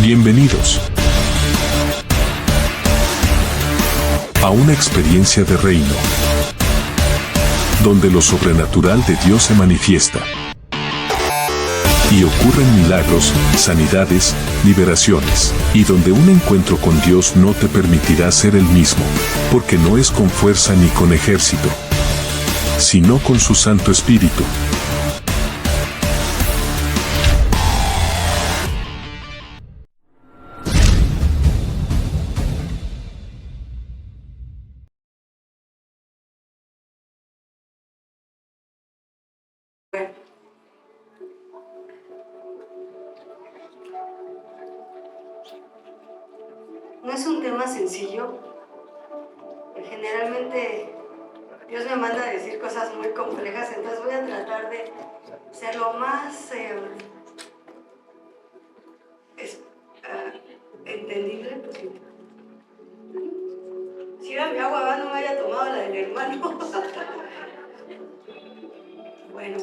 Bienvenidos a una experiencia de reino, donde lo sobrenatural de Dios se manifiesta y ocurren milagros, sanidades, liberaciones, y donde un encuentro con Dios no te permitirá ser el mismo, porque no es con fuerza ni con ejército, sino con su Santo Espíritu. No es un tema sencillo. Generalmente Dios me manda a decir cosas muy complejas, entonces voy a tratar de ser lo más entendible posible. Si era mi agua, no me haya tomado la del hermano. Bueno.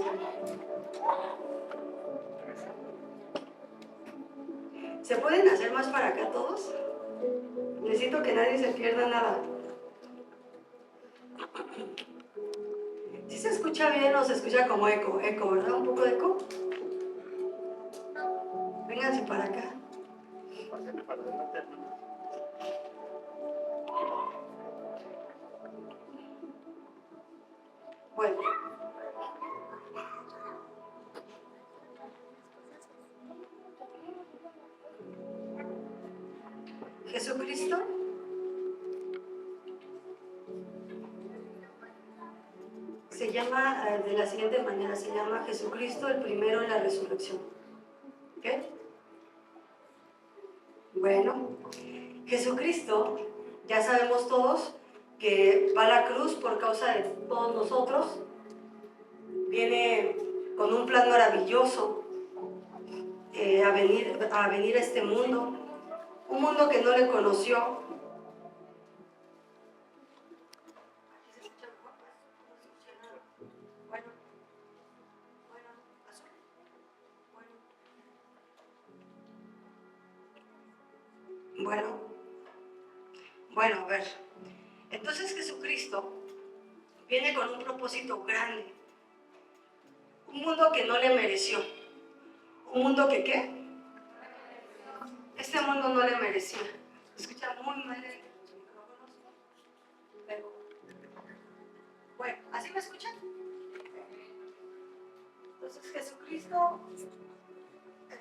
¿Se pueden hacer más para acá todos? Necesito que nadie se pierda nada. ¿Sí se escucha bien o se escucha como eco? Eco, ¿verdad? ¿Un poco de eco? Vénganse para acá. Bueno. Jesucristo se llama de la siguiente manera, se llama Jesucristo el primero en la resurrección. ¿Ok? Bueno, Jesucristo, ya sabemos todos que va a la cruz por causa de todos nosotros, viene con un plan maravilloso a venir a este mundo, un mundo que no le conoció. Bueno, a ver. Entonces Jesucristo viene con un propósito grande. Un mundo que no le mereció. Un mundo que, ¿qué? Este mundo no le merecía. Se escucha muy mal en los micrófonos. Pero, bueno, ¿así me escuchan? Entonces Jesucristo,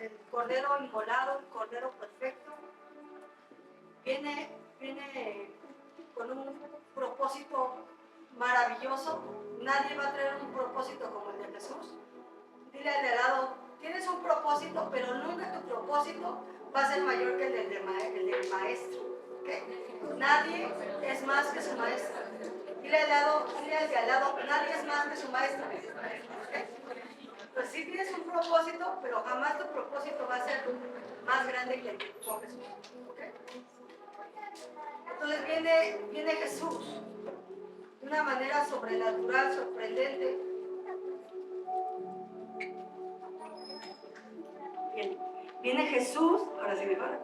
el Cordero inmolado, el Cordero perfecto, viene con un propósito maravilloso. Nadie va a traer un propósito como el de Jesús. Dile al de al lado, tienes un propósito, pero nunca tu propósito va a ser mayor que el del maestro. ¿Okay? Nadie es más que su maestro. Dile al de al lado, nadie es más que su maestro. ¿Okay? Pues sí tienes un propósito, pero jamás tu propósito va a ser más grande que el de Jesús. ¿Okay? Entonces viene Jesús de una manera sobrenatural, sorprendente. Bien. Viene Jesús, ahora sí me para,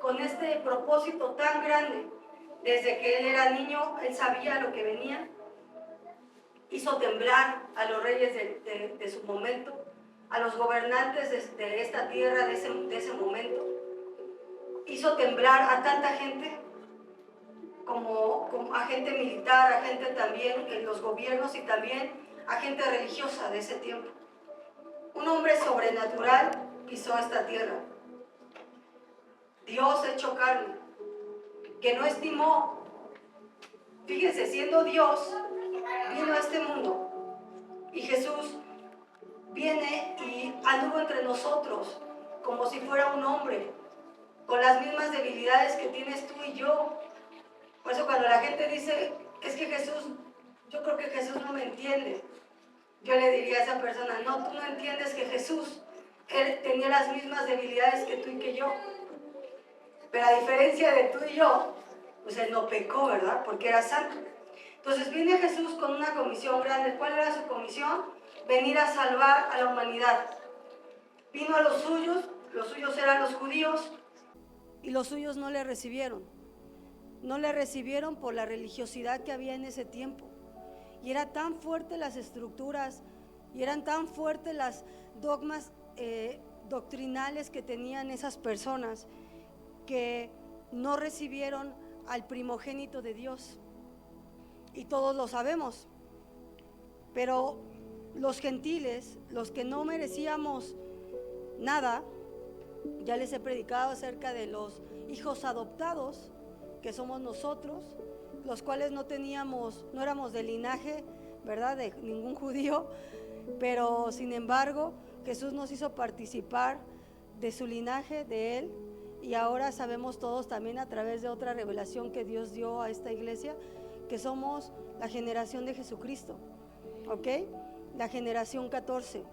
con este propósito tan grande. Desde que él era niño, él sabía lo que venía. Hizo temblar a los reyes de su momento, a los gobernantes de esta tierra de ese momento. Hizo temblar a tanta gente, como a gente militar, a gente también en los gobiernos y también a gente religiosa de ese tiempo. Un hombre sobrenatural pisó esta tierra. Dios hecho carne, que no estimó, fíjense, siendo Dios, vino a este mundo. Y Jesús viene y anduvo entre nosotros como si fuera un hombre, con las mismas debilidades que tienes tú y yo. Por eso cuando la gente dice, es que Jesús, yo creo que Jesús no me entiende, yo le diría a esa persona, no, tú no entiendes que Jesús, él tenía las mismas debilidades que tú y que yo. Pero a diferencia de tú y yo, pues él no pecó, ¿verdad? Porque era santo. Entonces viene Jesús con una comisión grande. ¿Cuál era su comisión? Venir a salvar a la humanidad. Vino a los suyos los suyos eran los judíos y los suyos no le recibieron. No le recibieron por la religiosidad que había en ese tiempo. Y eran tan fuertes las estructuras y eran tan fuertes las dogmas doctrinales que tenían esas personas que no recibieron al primogénito de Dios. Y todos lo sabemos. Pero los gentiles, los que no merecíamos nada, ya les he predicado acerca de los hijos adoptados, que somos nosotros, los cuales no éramos de linaje, ¿verdad?, de ningún judío, pero sin embargo Jesús nos hizo participar de su linaje, de Él, y ahora sabemos todos también a través de otra revelación que Dios dio a esta iglesia, que somos la generación de Jesucristo, ¿ok? La generación 14,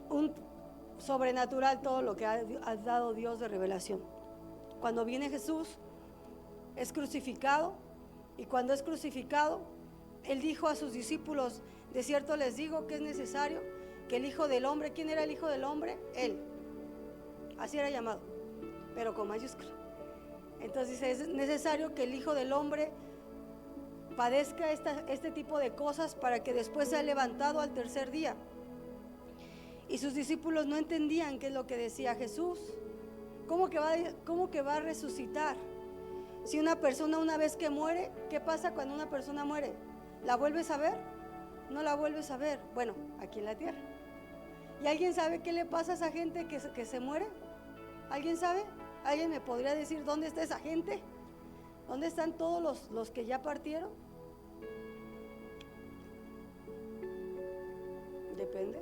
un sobrenatural todo lo que ha dado Dios de revelación. Cuando viene Jesús, es crucificado, y cuando es crucificado, Él dijo a sus discípulos: de cierto les digo que es necesario que el Hijo del Hombre, ¿quién era el Hijo del Hombre? Él, así era llamado, pero con mayúscula. Entonces es necesario que el Hijo del Hombre padezca este tipo de cosas para que después sea levantado al tercer día. Y sus discípulos no entendían qué es lo que decía Jesús. ¿Cómo que va a resucitar? Si una persona una vez que muere, ¿qué pasa cuando una persona muere? ¿La vuelves a ver? No la vuelves a ver. Bueno, aquí en la tierra. ¿Y alguien sabe qué le pasa a esa gente que se muere? ¿Alguien sabe? ¿Alguien me podría decir dónde está esa gente? ¿Dónde están todos los que ya partieron? Depende.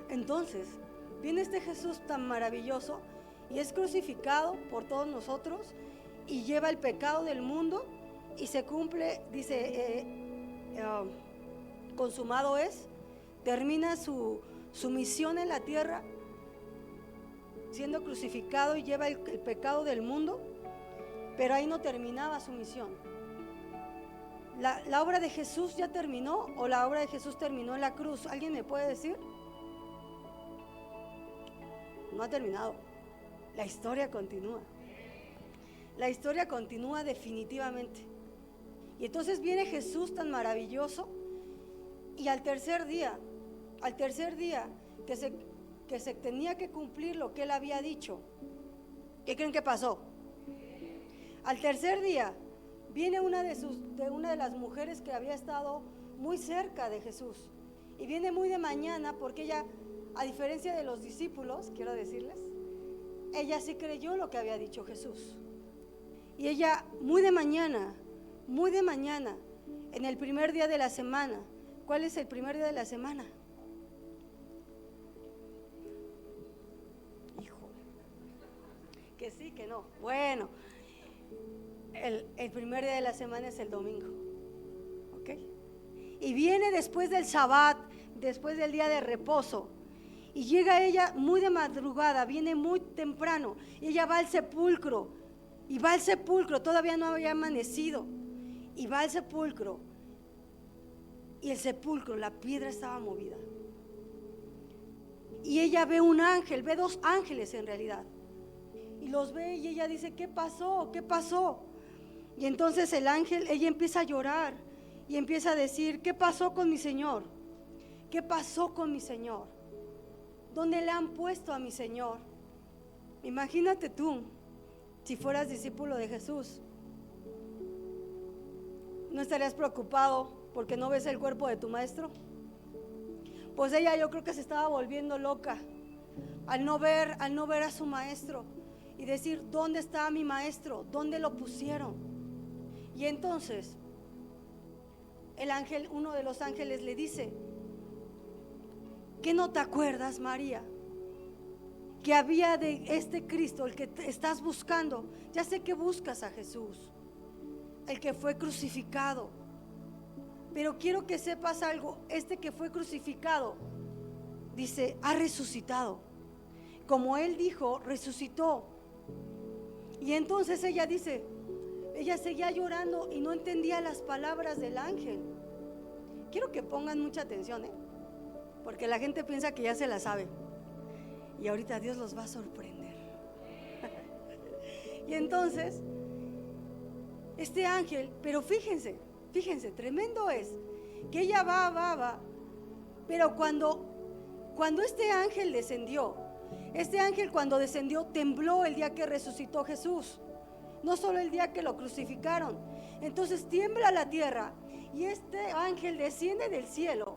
Entonces, viene este Jesús tan maravilloso y es crucificado por todos nosotros y lleva el pecado del mundo y se cumple, dice, consumado es, termina su misión en la tierra siendo crucificado y lleva el pecado del mundo, pero ahí no terminaba su misión. ¿La obra de Jesús ya terminó o la obra de Jesús terminó en la cruz? ¿Alguien me puede decir? No ha terminado. La historia continúa. La historia continúa definitivamente. Y entonces viene Jesús tan maravilloso y al tercer día que se tenía que cumplir lo que Él había dicho, ¿qué creen que pasó? Al tercer día viene una de las mujeres que había estado muy cerca de Jesús y viene muy de mañana porque ella, a diferencia de los discípulos, quiero decirles, ella sí creyó lo que había dicho Jesús. Y ella muy de mañana, en el primer día de la semana. ¿Cuál es el primer día de la semana? Híjole, que sí, que no. Bueno, el primer día de la semana es el domingo, ¿ok? Y viene después del Sabbat, después del día de reposo. Y llega ella muy de madrugada, viene muy temprano, y ella va al sepulcro, todavía no había amanecido, y va al sepulcro, y el sepulcro, la piedra estaba movida, y ella ve un ángel, ve dos ángeles en realidad, y los ve y ella dice: ¿qué pasó? ¿Qué pasó? Y entonces el ángel, ella empieza a llorar, y empieza a decir: ¿qué pasó con mi Señor? ¿Qué pasó con mi Señor? ¿Dónde le han puesto a mi Señor? Imagínate tú, si fueras discípulo de Jesús, ¿no estarías preocupado porque no ves el cuerpo de tu maestro? Pues ella, yo creo que se estaba volviendo loca al no ver a su maestro y decir: ¿dónde está mi maestro? ¿Dónde lo pusieron? Y entonces el ángel, uno de los ángeles, le dice: ¿qué no te acuerdas, María? Que había de este Cristo, el que estás buscando. Ya sé que buscas a Jesús, el que fue crucificado, pero quiero que sepas algo: este que fue crucificado, dice, ha resucitado. Como Él dijo, resucitó. Y entonces ella dice, ella seguía llorando y no entendía las palabras del ángel. Quiero que pongan mucha atención, porque la gente piensa que ya se la sabe. Y ahorita Dios los va a sorprender. Y entonces, este ángel, pero fíjense, tremendo es, que ella va, pero cuando este ángel descendió, cuando descendió tembló el día que resucitó Jesús, no solo el día que lo crucificaron. Entonces tiembla la tierra y este ángel desciende del cielo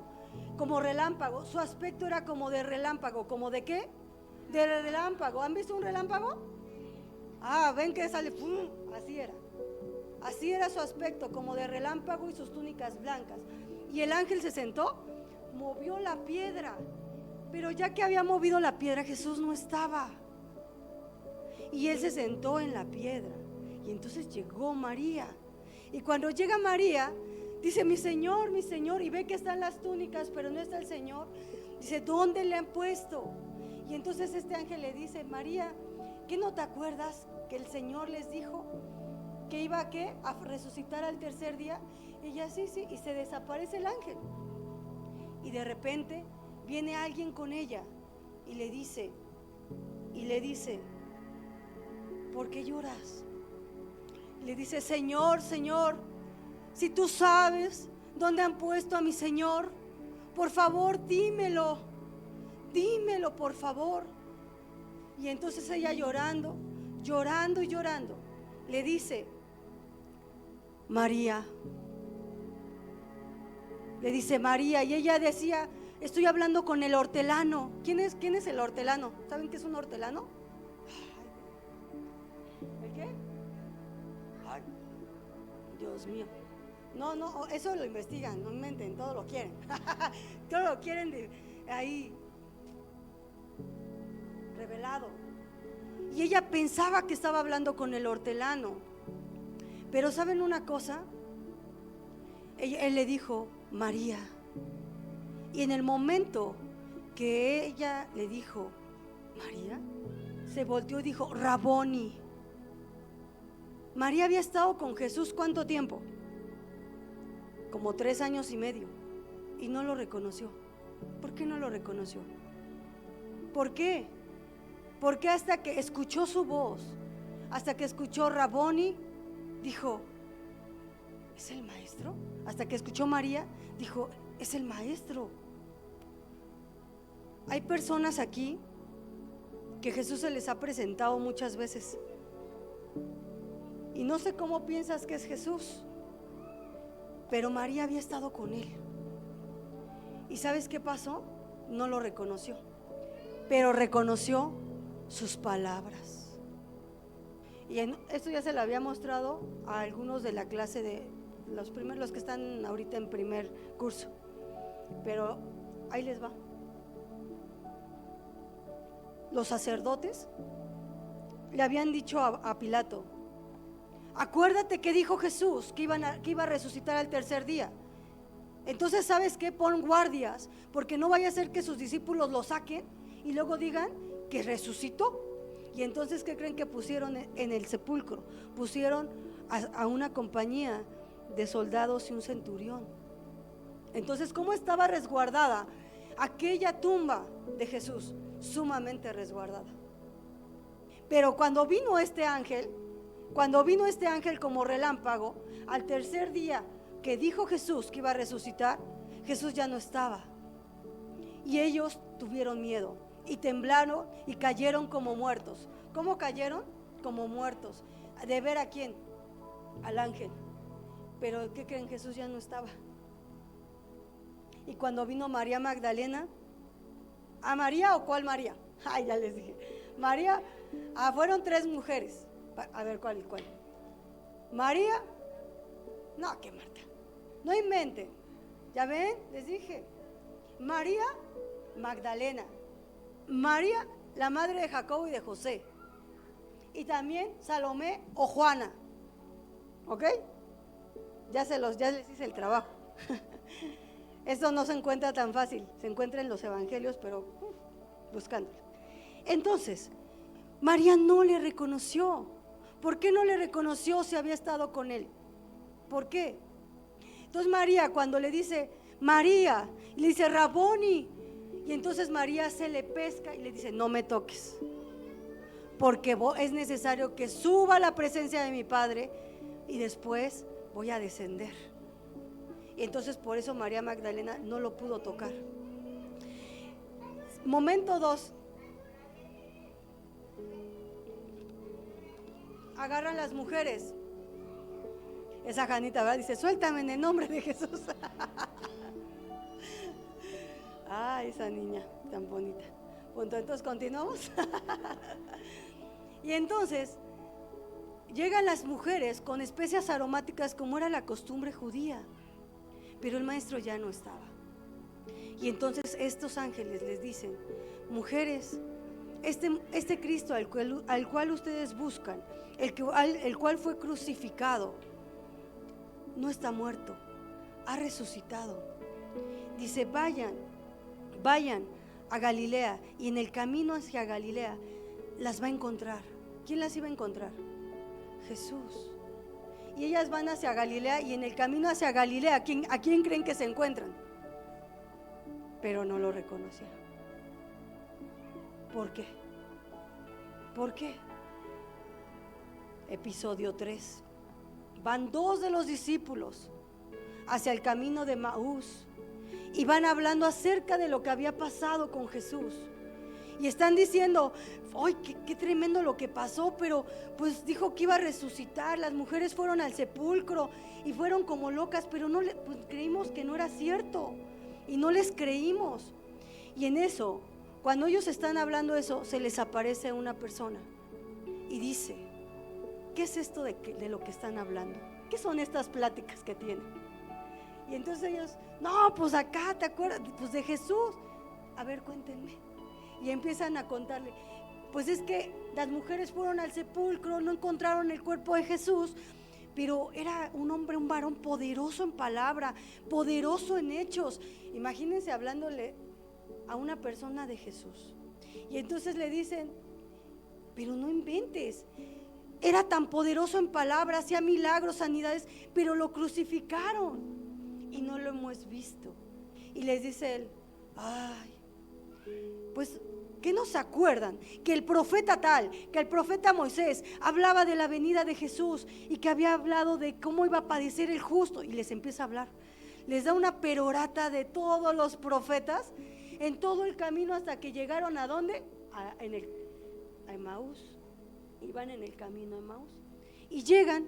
como relámpago. Su aspecto era como de relámpago. ¿Como de qué? De relámpago. ¿Han visto un relámpago? Ven que sale, ¡pum! Así era su aspecto, como de relámpago, y sus túnicas blancas. Y el ángel se sentó, movió la piedra, pero ya que había movido la piedra, Jesús no estaba. Y él se sentó en la piedra. Y entonces llegó María. Y cuando llega María, dice: mi Señor, y ve que están las túnicas, pero no está el Señor. Dice: ¿dónde le han puesto? Y entonces este ángel le dice: María, ¿qué no te acuerdas que el Señor les dijo que iba a resucitar al tercer día? Y ella: sí, y se desaparece el ángel. Y de repente viene alguien con ella y le dice: ¿por qué lloras? Le dice: Señor, si tú sabes dónde han puesto a mi Señor, por favor dímelo, por favor. Y entonces ella llorando, le dice: María. Le dice: María. Y ella decía: estoy hablando con el hortelano. ¿Quién es el hortelano? ¿Saben qué es un hortelano? ¿El qué? Ay, Dios mío. No, eso lo investigan, no inventen, todo lo quieren. Todo lo quieren ahí revelado. Y ella pensaba que estaba hablando con el hortelano. Pero ¿saben una cosa? Él le dijo: María. Y en el momento que ella le dijo María, se volteó y dijo: Raboni. María había estado con Jesús ¿cuánto tiempo? Como 3 años y medio. Y no lo reconoció. ¿Por qué no lo reconoció? ¿Por qué? Porque hasta que escuchó su voz, hasta que escuchó Raboni, dijo: ¿es el maestro? Hasta que escuchó María, dijo: es el maestro. Hay personas aquí que Jesús se les ha presentado muchas veces y no sé cómo piensas que es Jesús, pero María había estado con él. ¿Y sabes qué pasó? No lo reconoció, pero reconoció sus palabras. Y esto ya se lo había mostrado a algunos de la clase de los que están ahorita en primer curso, pero ahí les va. Los sacerdotes le habían dicho a Pilato: acuérdate que dijo Jesús que iba a resucitar al tercer día. Entonces, ¿sabes qué? Pon guardias, porque no vaya a ser que sus discípulos lo saquen y luego digan que resucitó. Y entonces, ¿qué creen que pusieron en el sepulcro? Pusieron a una compañía de soldados y un centurión. Entonces, ¿cómo estaba resguardada aquella tumba de Jesús? Sumamente resguardada. Pero cuando vino este ángel como relámpago, al tercer día que dijo Jesús que iba a resucitar, Jesús ya no estaba. Y ellos tuvieron miedo y temblaron y cayeron como muertos. ¿Cómo cayeron? Como muertos. ¿De ver a quién? Al ángel. Pero ¿qué creen? Jesús ya no estaba. Y cuando vino María Magdalena, ¿a María o cuál María? Ay, ya les dije. María, fueron 3 mujeres. A ver, ¿cuál? María, no, que Marta, no inventen. ¿Ya ven? Les dije. María Magdalena, María, la madre de Jacobo y de José, y también Salomé o Juana. ¿Ok? Ya les hice el trabajo. Eso no se encuentra tan fácil, se encuentra en los evangelios, pero buscándolo. Entonces, María no le reconoció. ¿Por qué no le reconoció si había estado con él? ¿Por qué? Entonces María, cuando le dice María, le dice Raboni, Y entonces María se le pesca y le dice: no me toques, porque es necesario que suba a la presencia de mi Padre y después voy a descender. Y entonces por eso María Magdalena no lo pudo tocar. Momento 2. Agarran las mujeres. Esa Janita, ¿verdad? Dice: suéltame en el nombre de Jesús. Ay, esa niña tan bonita. Punto, entonces continuamos. Y entonces llegan las mujeres con especias aromáticas, como era la costumbre judía, pero el maestro ya no estaba. Y entonces estos ángeles les dicen: mujeres, este Cristo al cual ustedes buscan, el cual fue crucificado, no está muerto, ha resucitado. Dice: vayan a Galilea, y en el camino hacia Galilea las va a encontrar. ¿Quién las iba a encontrar? Jesús. Y ellas van hacia Galilea, y en el camino hacia Galilea, ¿a quién creen que se encuentran? Pero no lo reconocieron. ¿Por qué? ¿Por qué? Episodio 3. Van 2 de los discípulos hacia el camino de Maús y van hablando acerca de lo que había pasado con Jesús. Y están diciendo: ¡ay, qué tremendo lo que pasó! Pero pues dijo que iba a resucitar. Las mujeres fueron al sepulcro y fueron como locas, pero pues creímos que no era cierto y no les creímos. Y en eso, cuando ellos están hablando eso, se les aparece una persona y dice: ¿qué es esto de lo que están hablando? ¿Qué son estas pláticas que tienen? Y entonces ellos: no, pues acá, ¿te acuerdas? Pues de Jesús. A ver, cuéntenme. Y empiezan a contarle: pues es que las mujeres fueron al sepulcro, no encontraron el cuerpo de Jesús, pero era un hombre, un varón poderoso en palabra, poderoso en hechos. Imagínense hablándole a una persona de Jesús. Y entonces le dicen: pero no inventes, era tan poderoso en palabra, hacía milagros, sanidades, pero lo crucificaron y no lo hemos visto. Y les dice él: ay, pues ¿qué no se acuerdan? Que el profeta tal, que el profeta Moisés hablaba de la venida de Jesús y que había hablado de cómo iba a padecer el justo. Y les empieza a hablar, les da una perorata de todos los profetas en todo el camino hasta que llegaron ¿a dónde? A Emaús. Iban en el camino a Emaús y llegan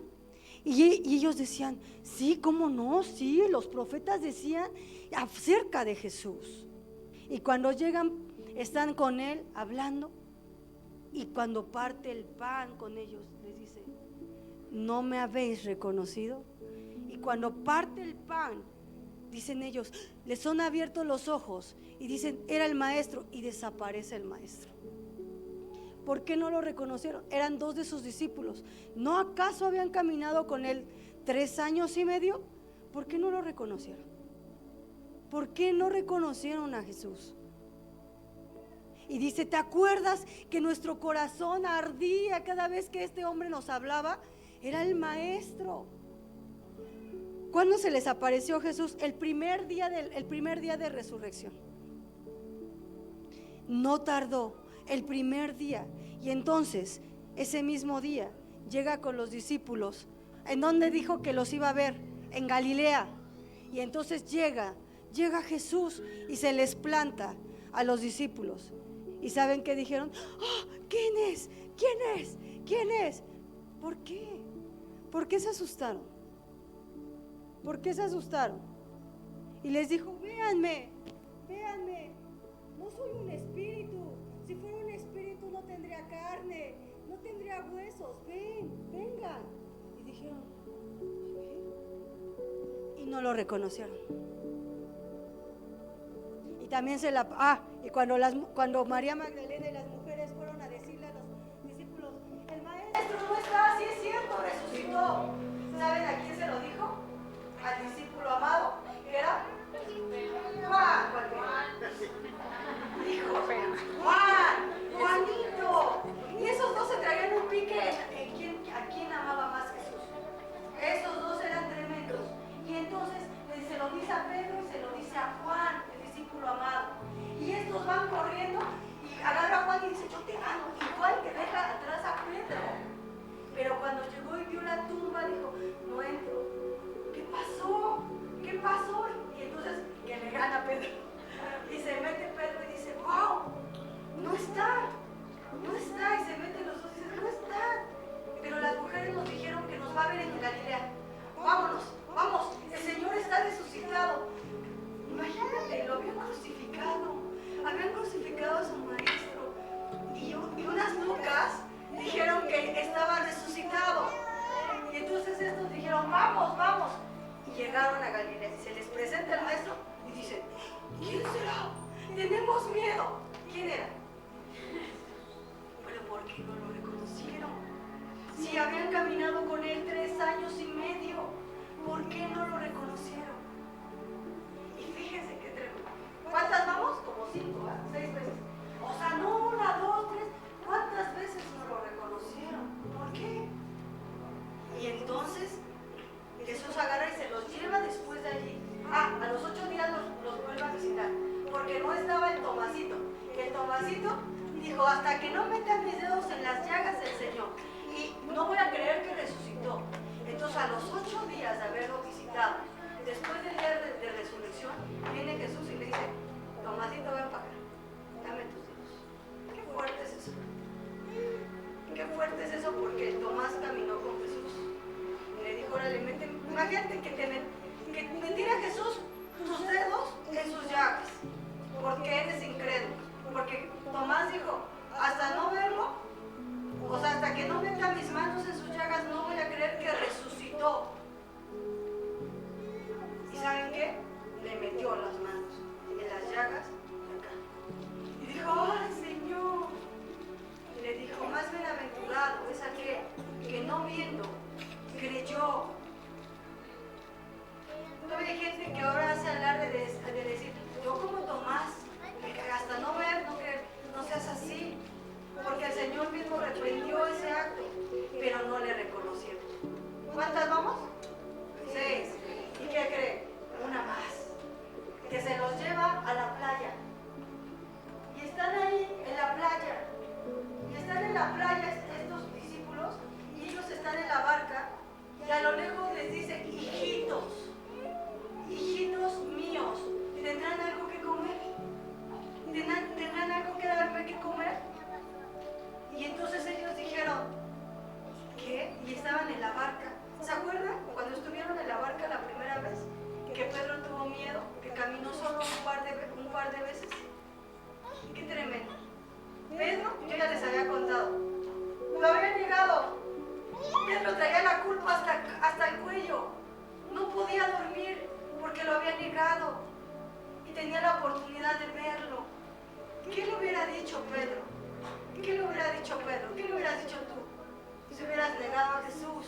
y ellos decían: sí, cómo no, sí, los profetas decían acerca de Jesús. Y cuando llegan, están con él hablando, y cuando parte el pan con ellos les dice: ¿no me habéis reconocido? Y cuando parte el pan, dicen ellos, les son abiertos los ojos y dicen: era el maestro, y desaparece el maestro. ¿Por qué no lo reconocieron? Eran 2 de sus discípulos. ¿No acaso habían caminado con él 3 años y medio? ¿Por qué no lo reconocieron? ¿Por qué no reconocieron a Jesús? Y dice: ¿te acuerdas que nuestro corazón ardía cada vez que este hombre nos hablaba? Era el maestro. ¿Cuándo se les apareció Jesús? El primer día de resurrección. No tardó, el primer día. Y entonces ese mismo día llega con los discípulos. ¿En dónde dijo que los iba a ver? En Galilea. Y entonces llega Jesús y se les planta a los discípulos. ¿Y saben qué dijeron? ¡Oh! ¿Quién es? ¿Quién es? ¿Quién es? ¿Por qué? ¿Por qué se asustaron? ¿Por qué se asustaron? Y les dijo: véanme, no soy un espíritu. Si fuera un espíritu no tendría carne, no tendría huesos. Vengan. Y dijeron: a ver. Y no lo reconocieron. Y también y cuando María Magdalena y las mujeres fueron a decirle a los discípulos: el maestro no está, sí es cierto, resucitó. ¿Saben a quién se lo dijo? Al discípulo amado, que era Juan. Dijo: Juanito. Y esos 2 se traían un pique a quién amaba más Jesús. Esos 2 eran tremendos. Y entonces se lo dice a Pedro y se lo dice a Juan, el discípulo amado. Y estos vamos, vamos. Y llegaron a Galilea y se les presenta el maestro y dicen, ¿quién será? Tenemos miedo. ¿Quién era? Pero ¿por qué no lo reconocieron? Si habían caminado con él 3 años y medio, ¿por qué no lo reconocieron? Y fíjense qué tremendo. ¿Cuántas vamos? Como 5, 6 veces. O sea, no 1, 2, 3. ¿Cuántas veces no lo reconocieron? ¿Por qué? Y entonces Jesús agarra y se los lleva después de allí. A los 8 días los vuelve a visitar. Porque no estaba el Tomasito. El Tomasito dijo, hasta que no meta mis dedos en las llagas del Señor. Y no voy a creer que resucitó. Entonces a los 8 días de haberlo visitado, después del día de resurrección, viene Jesús y le dice, Tomasito, ven para acá. Dame tus dedos. Qué fuerte es eso. Qué fuerte es eso, porque Tomás caminó con Jesús. Y le dijo, órale, imagínate que metiera Jesús tus dedos en sus llagas, porque eres incrédulo. Porque Tomás dijo, hasta no verlo, o sea, hasta que no meta mis manos en sus llagas, no voy a creer que resucitó. ¿Y saben qué? Le metió las manos en las llagas de acá. Y dijo, ¡ay, Señor! Y le dijo, más bienaventurado es aquel que no viendo creyó. Todavía hay gente que ahora hace alarde de decir, yo como Tomás, que hasta no ver, no creer, no seas así. Porque el Señor mismo reprendió ese acto, pero no le reconocieron. ¿Cuántas vamos? 6. ¿Y qué cree? Una más. Que se los lleva a la playa. Y están ahí en la playa. Y están en la playa estos discípulos, y ellos están en la barca, y a lo lejos les dice, hijitos, hijitos míos, ¿tendrán algo que comer? ¿Tendrán algo que darme que comer? Y entonces ellos dijeron, ¿qué? Y estaban en la barca. ¿Se acuerdan cuando estuvieron en la barca la primera vez? Que Pedro tuvo miedo, que caminó solo un par de veces. ¡Qué tremendo! Pedro, yo ya les había contado, lo había negado. Pedro traía la culpa hasta el cuello. No podía dormir porque lo había negado. Y tenía la oportunidad de verlo. ¿Qué le hubiera dicho Pedro? ¿Qué le hubiera dicho Pedro? ¿Qué le hubieras dicho tú? Si hubieras negado a Jesús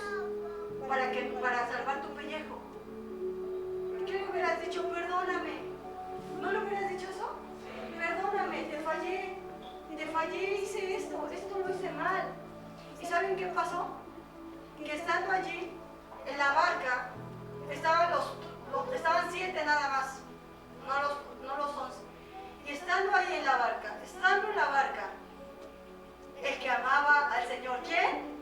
para salvar tu pellejo. ¿Qué le hubieras dicho? Perdóname. ¿No le hubieras dicho eso? Perdóname, te fallé, hice esto lo hice mal. ¿Y saben qué pasó? Que estando allí, en la barca, estaban 7 nada más, no los 11. Y estando ahí en la barca, el que amaba al Señor, ¿quién?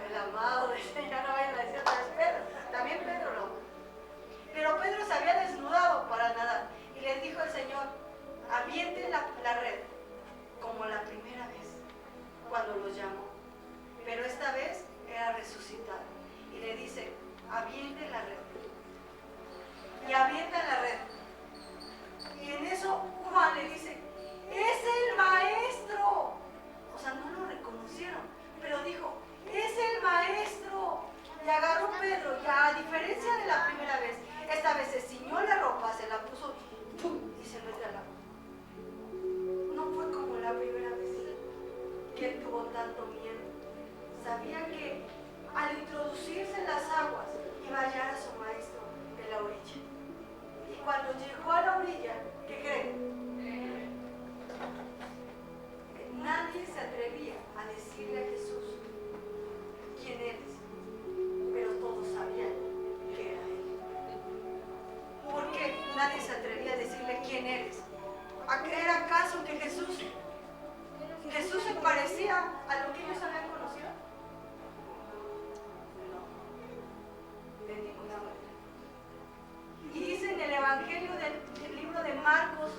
El amado del Señor, no vayan a decir otra vez Pedro, también Pedro lo ama. Pero Pedro se había desnudado para nadar y les dijo el Señor, avienten la red, como la primera vez, cuando los llamó. Pero esta vez era resucitado. Y le dice, avienten la red. Y avientan la red. Y en eso Juan le dice, ¡es el maestro! O sea, no lo reconocieron, pero dijo, ¡es el maestro! Y agarró Pedro, ya a diferencia de la primera vez, esta vez se ciñó la ropa, se la puso ¡pum! Y se metió al agua. No fue como la primera vez que él tuvo tanto miedo. Sabía que al introducirse en las aguas iba a hallar a su maestro en la orilla. Y cuando llegó a la orilla, ¿qué creen? Nadie se atrevía a decirle a Jesús quién eres, pero todos sabían que era él. ¿Por qué nadie se atrevía a decirle quién eres? ¿A creer acaso que Jesús se parecía a lo que ellos habían conocido? No, de ninguna manera. Y dice en el Evangelio del libro de Marcos,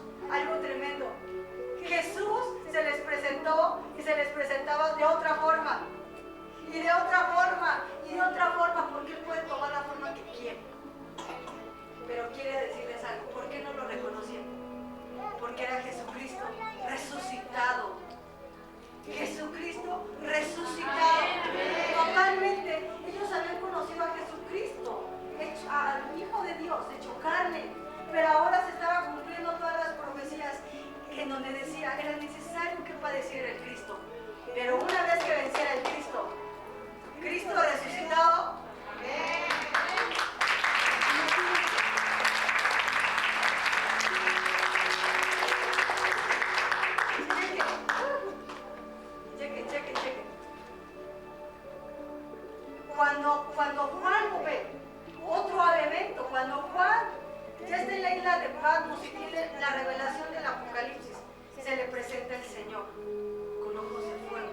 donde decía, era necesario que padeciera el Cristo. Pero una vez que venciera el Cristo, Cristo resucitado, cheque. Cuando Juan lo ve, otro evento, cuando Juan ya está en la isla de Patmos y tiene la revelación del Apocalipsis, se le presenta el Señor con ojos de fuego.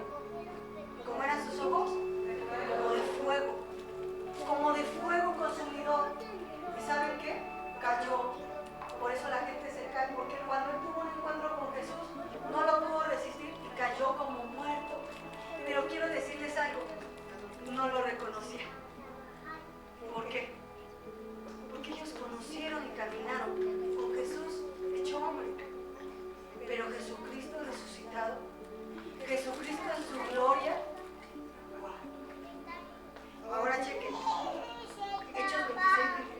¿Cómo eran sus ojos? Como de fuego consumidor. ¿Y saben qué? Cayó. Por eso la gente se cae, porque cuando él tuvo un encuentro con Jesús, no lo pudo resistir y cayó como muerto. Pero quiero decirles algo, no lo reconocía. ¿Por qué? Porque ellos conocieron y caminaron con Jesús hecho hombre. Pero Jesucristo resucitado, Jesucristo en su gloria. Ahora chequen. Hechos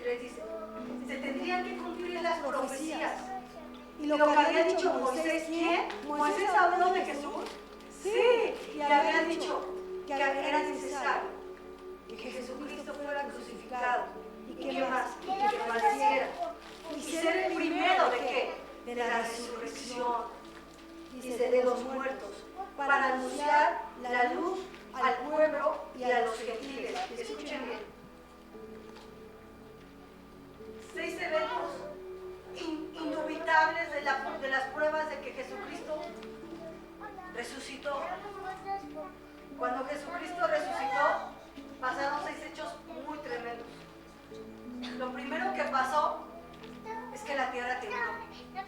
26:23 dice, se tendrían que cumplir las profecías. Y lo que había dicho Moisés, ¿quién? ¿Moisés habló de Jesús? Sí, y había dicho que era necesario que Jesucristo fuera crucificado. ¿Y qué más? Y que padeciera. Y ser el primero de qué? De la resurrección. Dice, de los muertos, para anunciar la luz al pueblo y a los gentiles. Escuchen bien. 6 eventos indubitables de las pruebas de que Jesucristo resucitó. Cuando Jesucristo resucitó, pasaron 6 hechos muy tremendos. Lo primero que pasó es que la tierra tembló.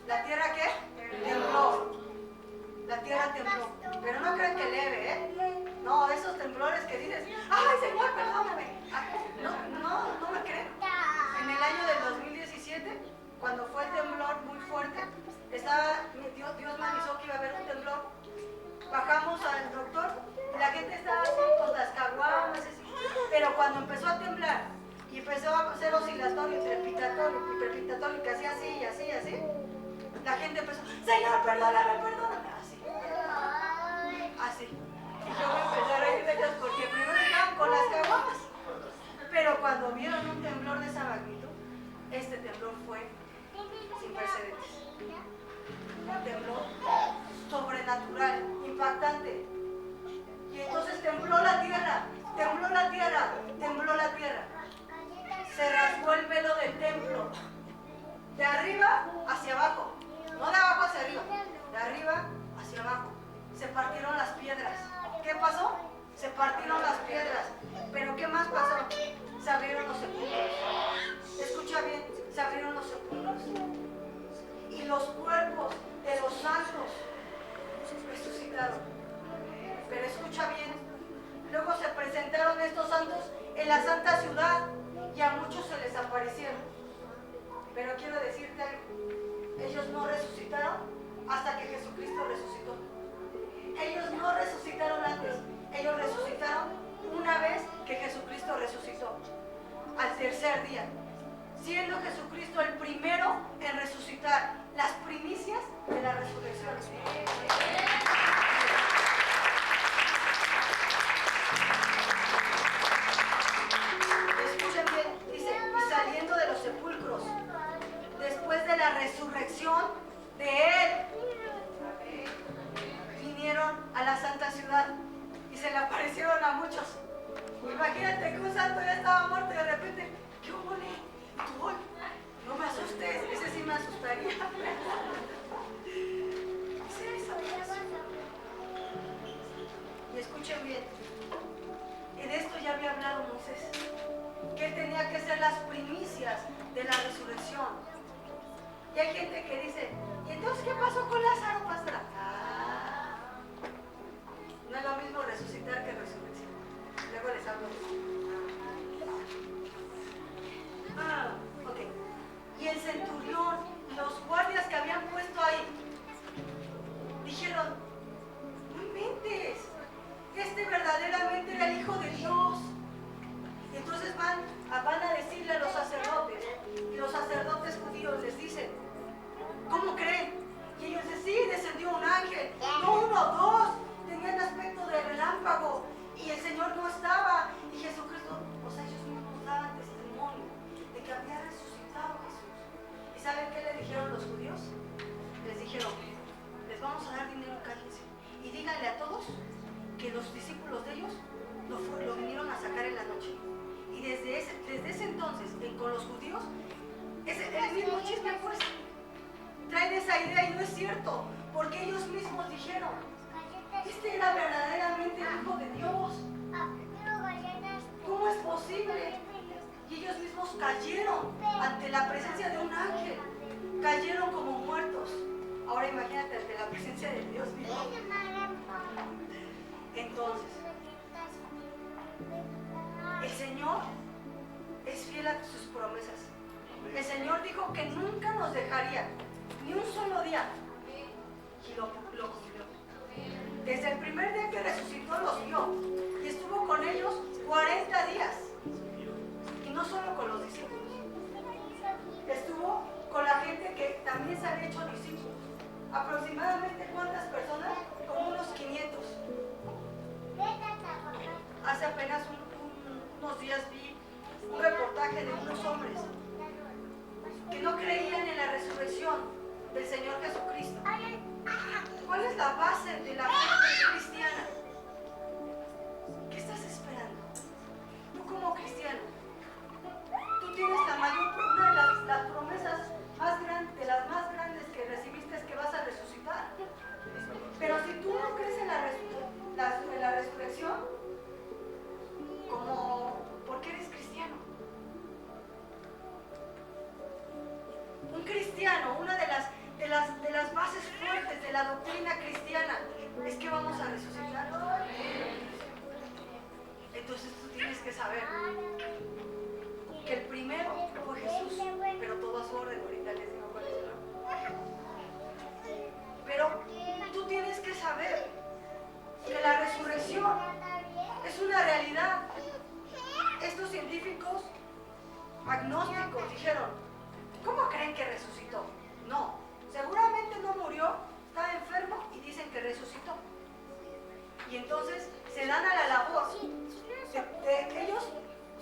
¿La tierra qué? Tembló. La tierra tembló. Pero no crean que leve, ¿eh? No, esos temblores que dices, ¡ay, Señor, perdóname! No me creen. En el año del 2017, cuando fue el temblor muy fuerte, Dios me avisó que iba a haber un temblor. Bajamos al doctor y la gente estaba así con las caguamas, así. Pero cuando empezó a temblar y empezó a ser oscilatorio, trepitatorio, que hacía así y así y así, la gente empezó, Señor, perdóname, así. Y yo me empecé a reír de ellos porque primero estaban con las caguamas. Pero cuando vieron un temblor de esa magnitud, este temblor fue sin precedentes. Un temblor sobrenatural, impactante. Y entonces tembló la tierra. Se rasgó el velo del templo. De arriba hacia abajo. No de abajo hacia arriba. De arriba hacia abajo. Se partieron las piedras. ¿Qué pasó? Se partieron las piedras. ¿Pero qué más pasó? Se abrieron los sepulcros. Escucha bien, se abrieron los sepulcros. Y los cuerpos de los santos resucitaron. Pero escucha bien, luego se presentaron estos santos en la santa ciudad y a muchos se les aparecieron. Pero quiero decirte algo, ellos no resucitaron hasta que Jesucristo resucitó. Ellos no resucitaron antes, ellos resucitaron una vez que Jesucristo resucitó, al tercer día, siendo Jesucristo el primero en resucitar, las primicias de la resurrección. Escuchen bien, dice, y saliendo de los sepulcros, después de la resurrección de Él, vinieron a la santa ciudad y se le aparecieron a muchos. Imagínate que un santo ya estaba muerto y de repente, ¿qué hubo? No me asustes, ese sí me asustaría. Y escuchen bien, en esto ya había hablado Moisés, que él tenía que ser las primicias de la resurrección. Y hay gente que dice, ¿y entonces qué pasó con Lázaro, pastora? No es lo mismo resucitar que resurrección. Luego les hablo de eso. Ok. Y el centurión, los guardias que habían puesto ahí, dijeron, no inventes, este verdaderamente era el Hijo de Dios. Y entonces van a decirle a los sacerdotes, y los sacerdotes judíos les dicen, ¿cómo creen? Y ellos dicen, sí, descendió los discípulos de ellos lo vinieron a sacar en la noche. Y desde ese entonces, con los judíos, es el mismo chisme, pues. Traen esa idea y no es cierto, porque ellos mismos dijeron, este era verdaderamente el Hijo de Dios. ¿Cómo es posible? Y ellos mismos cayeron ante la presencia de un ángel, cayeron como muertos. Ahora imagínate ante la presencia de Dios mismo. Entonces, el Señor es fiel a sus promesas. El Señor dijo que nunca nos dejaría ni un solo día, y lo cumplió. Desde el primer día que resucitó los vio y estuvo con ellos 40 días. Y no solo con los discípulos, estuvo con la gente que también se había hecho discípulos. Aproximadamente, ¿cuántas personas? Como unos 500. Hace apenas unos días vi un reportaje de unos hombres que no creían en la resurrección del Señor Jesucristo. ¿Cuál es la base de la fe cristiana? ¿Qué estás esperando? Tú como cristiano, tú tienes una de las promesas más grandes, de las más grandes que recibiste, es que vas a resucitar. Pero si tú no crees en la resurrección, ¿por qué eres cristiano? Un cristiano, una de las bases fuertes de la doctrina cristiana es que vamos a resucitar. Entonces tú tienes que saber que el primero fue Jesús, pero todo a su orden. Ahorita les digo cuál es, ¿no? Pero tú tienes que saber que la resurrección es una realidad. Estos científicos agnósticos dijeron, ¿cómo creen que resucitó? No, seguramente no murió, estaba enfermo y dicen que resucitó. Y entonces se dan a la labor de ellos,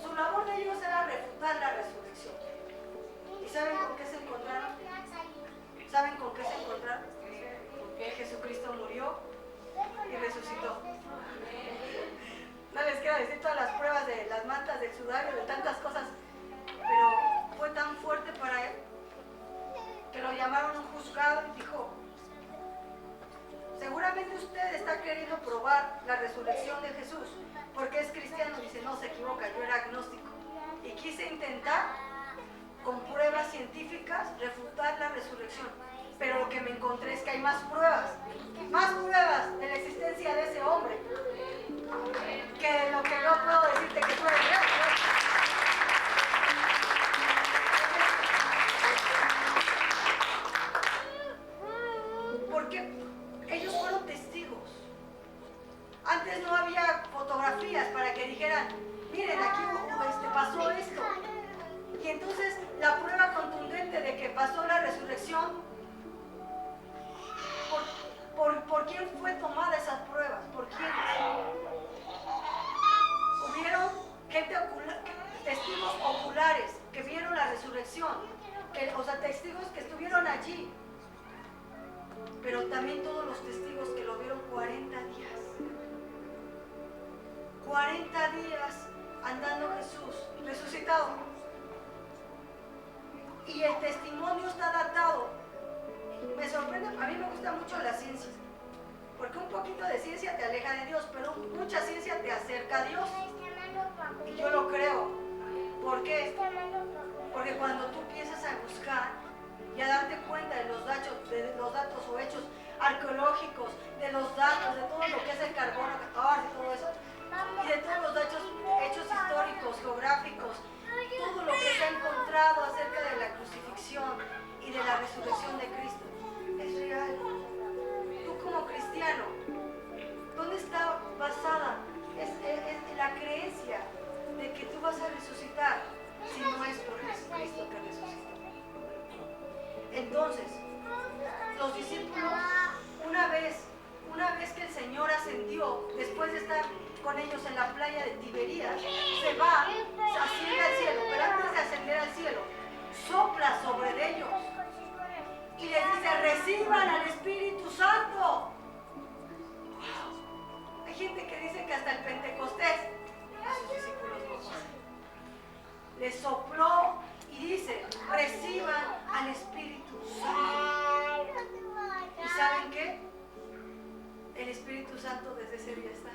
su labor de ellos era refutar la resurrección. ¿Y saben con qué se encontraron? ¿Saben con qué se encontraron? Que Jesucristo murió y resucitó. No les quiero decir todas las pruebas de las mantas, del sudario, de tantas cosas, pero fue tan fuerte para él que lo llamaron a un juzgado y dijo, seguramente usted está queriendo probar la resurrección de Jesús porque es cristiano. Dice, no, se equivoca, yo era agnóstico y quise intentar con pruebas científicas refutar la resurrección, pero lo que me encontré es que hay más pruebas de la existencia de ese hombre que lo que yo puedo decirte que fue real. Porque ellos fueron testigos. Antes no había fotografías para que dijeran, miren, aquí pasó esto. Y entonces la prueba contundente de que pasó la resurrección, ¿por quién fue tomada esas pruebas? ¿Por quién? Hubieron testigos oculares que vieron la resurrección, testigos que estuvieron allí, pero también todos los testigos que lo vieron 40 días. 40 días andando Jesús, resucitado. Y el testimonio está datado. Me sorprende, a mí me gusta mucho la ciencia, porque un poquito de ciencia te aleja de Dios, pero mucha ciencia te acerca a Dios. Y yo lo creo. ¿Por qué? Porque cuando tú empiezas a buscar y a darte cuenta de los datos o hechos arqueológicos, de los datos, de todo lo que es el carbono, y todo eso, y de todos los hechos históricos, geográficos, todo lo que se ha encontrado acerca de la crucifixión y de la resurrección de Cristo, es real. Tú como cristiano, ¿dónde está basada la creencia de que tú vas a resucitar si no es por Jesucristo que resucitó? Entonces, los discípulos, una vez que el Señor ascendió, después de estar con ellos en la playa de Tiberías, se asciende al cielo, pero antes de ascender al cielo, sopla sobre ellos y les dice, reciban al Espíritu Santo. Wow. Hay gente que dice hasta el Pentecostés. Sus discípulos no fue así. Les sopló y dice, reciban al Espíritu Santo. ¿Y saben qué? El Espíritu Santo desde ese día está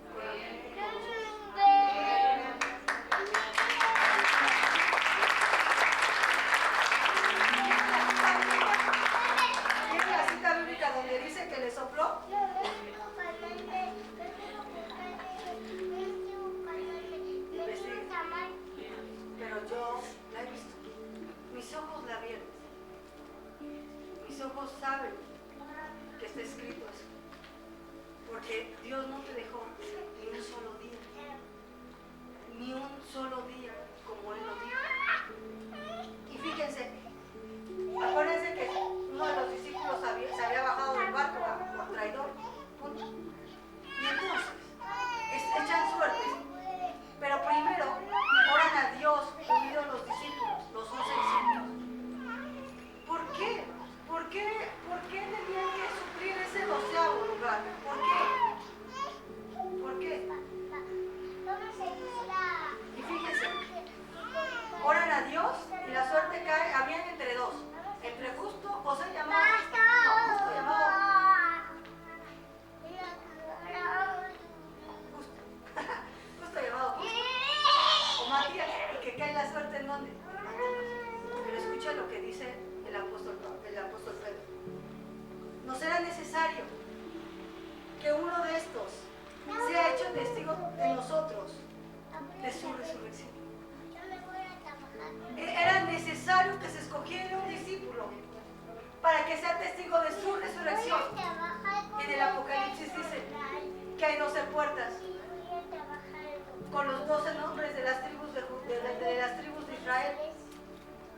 con nosotros. ¿Tiene la cita bíblica donde dice que le sopló? Pero yo la he visto. Mis ojos la vieron. Mis ojos saben que está escrito eso. Porque Dios no te dejó ni un solo día. Ni un solo día como Él lo dijo. Y fíjense, acuérdense que uno de los discípulos se había bajado del barco por traidor. Punto. Y entonces, echan suerte. Pero primero oran a Dios, unidos los discípulos, los 11 discípulos. ¿Por qué? ¿Por qué tenían que suplir ese 12º lugar? ¿Por qué? ¿Por qué? Y fíjense, oran a Dios y la suerte cae, habían entre dos, entre Justo, José llamado Justo, no, Justo llamado Justo llamado Justo, o Matías, y que cae la suerte en dónde. Pero escucha lo que dice el apóstol Pedro. Nos era necesario que uno de estos sea hecho testigo de nosotros, de su resurrección. Era necesario que se escogiera un discípulo para que sea testigo de su resurrección. En el Apocalipsis dice que hay 12 puertas con los 12 nombres de las tribus de Israel.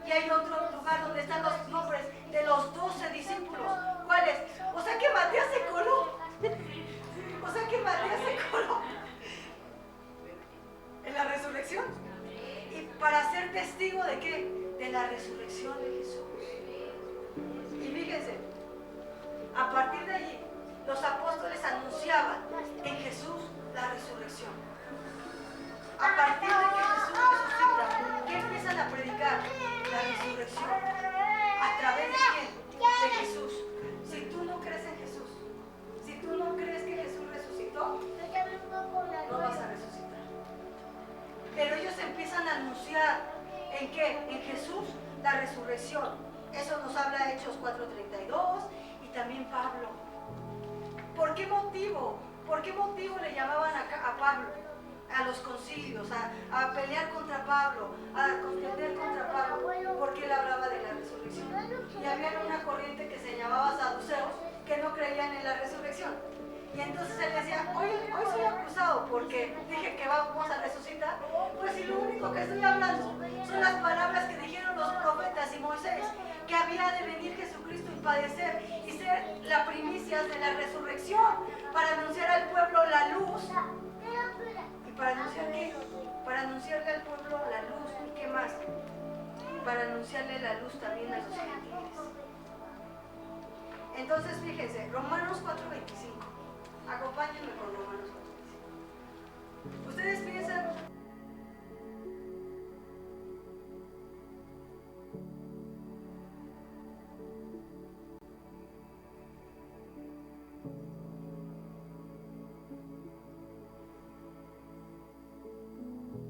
Y hay otro lugar donde están los nombres de los 12 discípulos. ¿Cuáles? O sea que Matías se coló. En la resurrección. Y para ser testigo de qué? De la resurrección de Jesús. Y fíjense, a partir de allí, los apóstoles anunciaban en Jesús la resurrección. A partir de que Jesús resucita, ¿qué empiezan a predicar? La resurrección. ¿A través de quién? De Jesús. Si tú no crees en Jesús, si tú no crees que Jesús resucitó, no vas a resucitar. Pero ellos empiezan a anunciar ¿en qué? En Jesús la resurrección. Eso nos habla Hechos 4:32 y también Pablo. ¿Por qué motivo? ¿Por qué motivo le llamaban a Pablo? A los concilios, a pelear contra Pablo, a contender contra Pablo, porque él hablaba de la resurrección. Y había una corriente que se llamaba saduceos, que no creían en la resurrección. Y entonces él decía, hoy soy acusado porque dije que vamos a resucitar. Pues si lo único que estoy hablando son las palabras que dijeron los profetas y Moisés, que había de venir Jesucristo y padecer y ser la primicia de la resurrección, para anunciar al pueblo la luz. ¿Y para anunciar qué? Para anunciarle al pueblo la luz. ¿Y qué más? Para anunciarle la luz también a los gentiles. Entonces fíjense, Romanos 4:25. Acompáñenme con Romanos 4:25. Ustedes piensan...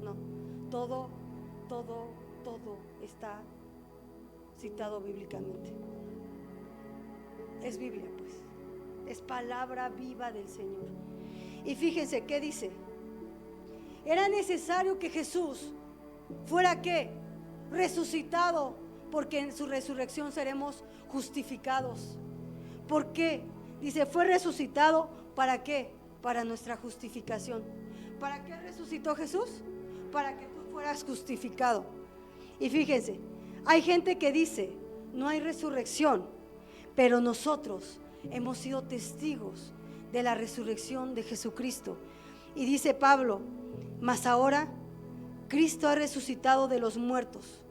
No, todo está citado bíblicamente. Es Biblia, pues. Es palabra viva del Señor. Y fíjense qué dice. Era necesario que Jesús fuera ¿qué? Resucitado, porque en su resurrección seremos justificados. ¿Por qué? Dice, fue resucitado ¿para qué? Para nuestra justificación. ¿Para qué resucitó Jesús? Para que tú fueras justificado. Y fíjense, hay gente que dice, no hay resurrección, pero nosotros hemos sido testigos de la resurrección de Jesucristo. Y dice Pablo, mas ahora Cristo ha resucitado de los muertos,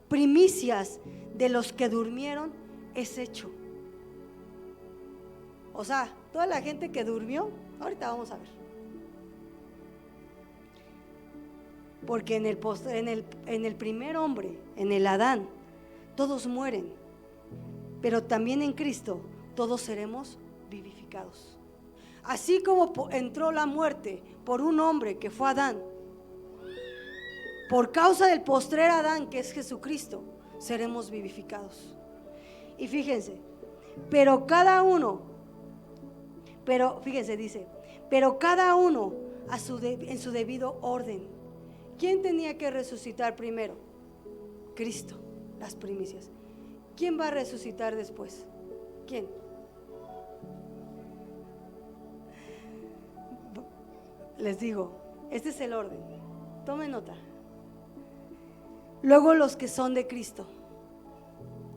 primicias de los que durmieron es hecho. O sea, toda la gente que durmió, ahorita vamos a ver, Porque en el primer hombre, en el Adán, todos mueren, pero también en Cristo todos seremos vivificados. Así como entró la muerte por un hombre que fue Adán, por causa del postrer Adán, que es Jesucristo, seremos vivificados. Y fíjense, dice, pero cada uno en su debido orden. ¿Quién tenía que resucitar primero? Cristo, las primicias. ¿Quién va a resucitar después? ¿Quién? Les digo, este es el orden. Tomen nota. Luego los que son de Cristo.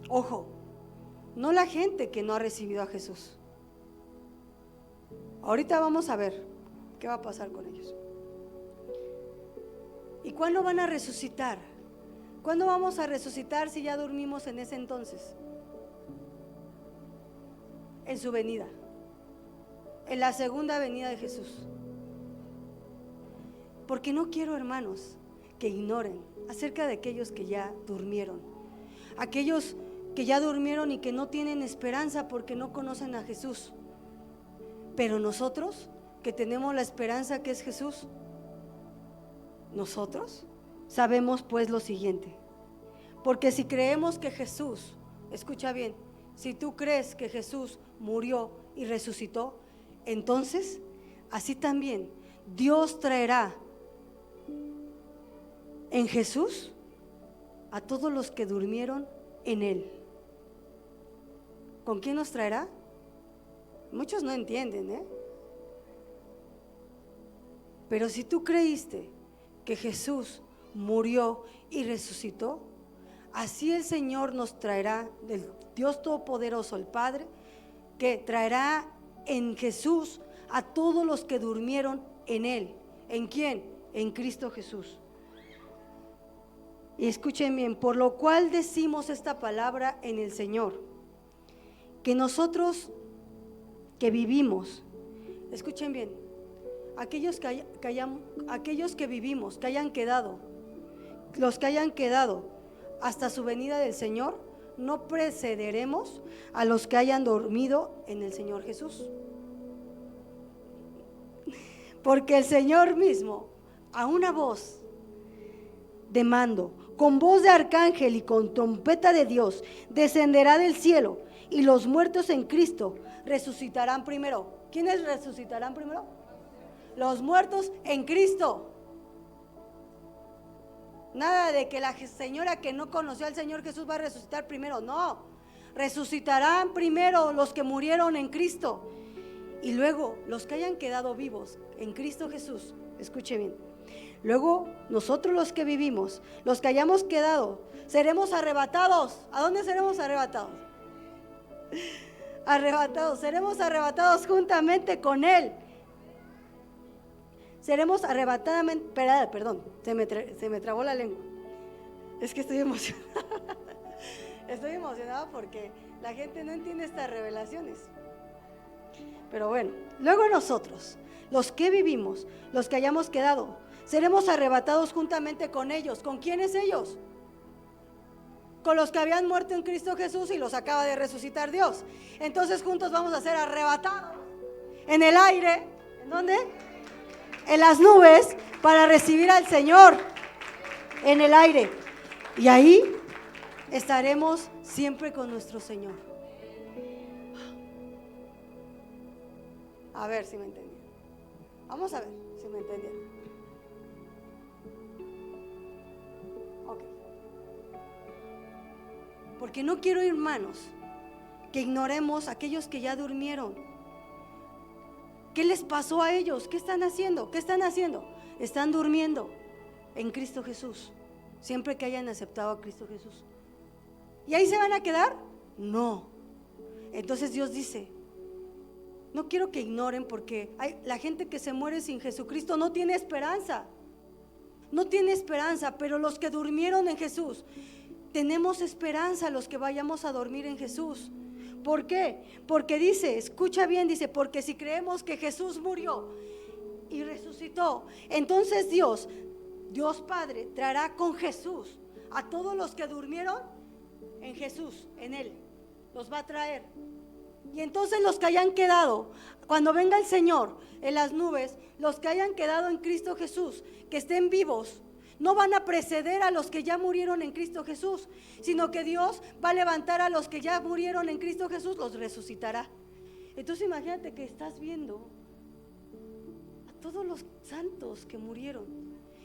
Ojo, no la gente que no ha recibido a Jesús. Ahorita vamos a ver qué va a pasar con ellos. ¿Y cuándo van a resucitar? ¿Cuándo vamos a resucitar si ya dormimos en ese entonces? En su venida, en la segunda venida de Jesús. Porque no quiero, hermanos, que ignoren acerca de aquellos que ya durmieron. Aquellos que ya durmieron y que no tienen esperanza porque no conocen a Jesús. Pero nosotros, que tenemos la esperanza que es Jesús, nosotros sabemos pues lo siguiente. Porque si creemos que Jesús, escucha bien, si tú crees que Jesús murió y resucitó, entonces así también Dios traerá en Jesús a todos los que durmieron en Él. ¿Con quién nos traerá? Muchos no entienden, Pero si tú creíste que Jesús murió y resucitó, así el Señor nos traerá, del Dios Todopoderoso, el Padre, que traerá en Jesús a todos los que durmieron en Él. ¿En quién? En Cristo Jesús. Y escuchen bien, por lo cual decimos esta palabra en el Señor, que nosotros que vivimos, escuchen bien, aquellos que vivimos, que hayan quedado, los que hayan quedado hasta su venida del Señor, no precederemos a los que hayan dormido en el Señor Jesús. Porque el Señor mismo, a una voz de mando, con voz de arcángel y con trompeta de Dios, descenderá del cielo, y los muertos en Cristo resucitarán primero. ¿Quiénes resucitarán primero? Los muertos en Cristo. Nada de que la señora que no conoció al Señor Jesús va a resucitar primero. No, resucitarán primero los que murieron en Cristo. Y luego los que hayan quedado vivos en Cristo Jesús. Escuche bien. Luego nosotros los que vivimos, los que hayamos quedado, seremos arrebatados. ¿A dónde seremos arrebatados? Arrebatados, seremos arrebatados juntamente con Él. Seremos arrebatadamente, perdón, se me trabó la lengua. Es que estoy emocionada. Estoy emocionada porque la gente no entiende estas revelaciones. Pero bueno, luego nosotros, los que vivimos, los que hayamos quedado, seremos arrebatados juntamente con ellos. ¿Con quiénes ellos? Con los que habían muerto en Cristo Jesús y los acaba de resucitar Dios. Entonces juntos vamos a ser arrebatados en el aire. ¿En dónde? En las nubes, para recibir al Señor en el aire. Y ahí estaremos siempre con nuestro Señor. A ver si me entendieron. Vamos a ver si me entendieron. Ok. Porque no quiero, hermanos, que ignoremos a aquellos que ya durmieron. ¿Qué les pasó a ellos? ¿Qué están haciendo? ¿Qué están haciendo? Están durmiendo en Cristo Jesús, siempre que hayan aceptado a Cristo Jesús. ¿Y ahí se van a quedar? No. Entonces Dios dice, no quiero que ignoren, porque la gente que se muere sin Jesucristo no tiene esperanza. No tiene esperanza, pero los que durmieron en Jesús, tenemos esperanza los que vayamos a dormir en Jesús. ¿Por qué? Porque dice, escucha bien, dice, porque si creemos que Jesús murió y resucitó, entonces Dios Dios Padre traerá con Jesús a todos los que durmieron en Jesús, en Él. Los va a traer. Y entonces los que hayan quedado, cuando venga el Señor en las nubes, los que hayan quedado en Cristo Jesús, que estén vivos, no van a preceder a los que ya murieron en Cristo Jesús, sino que Dios va a levantar a los que ya murieron en Cristo Jesús, los resucitará. Entonces imagínate que estás viendo a todos los santos que murieron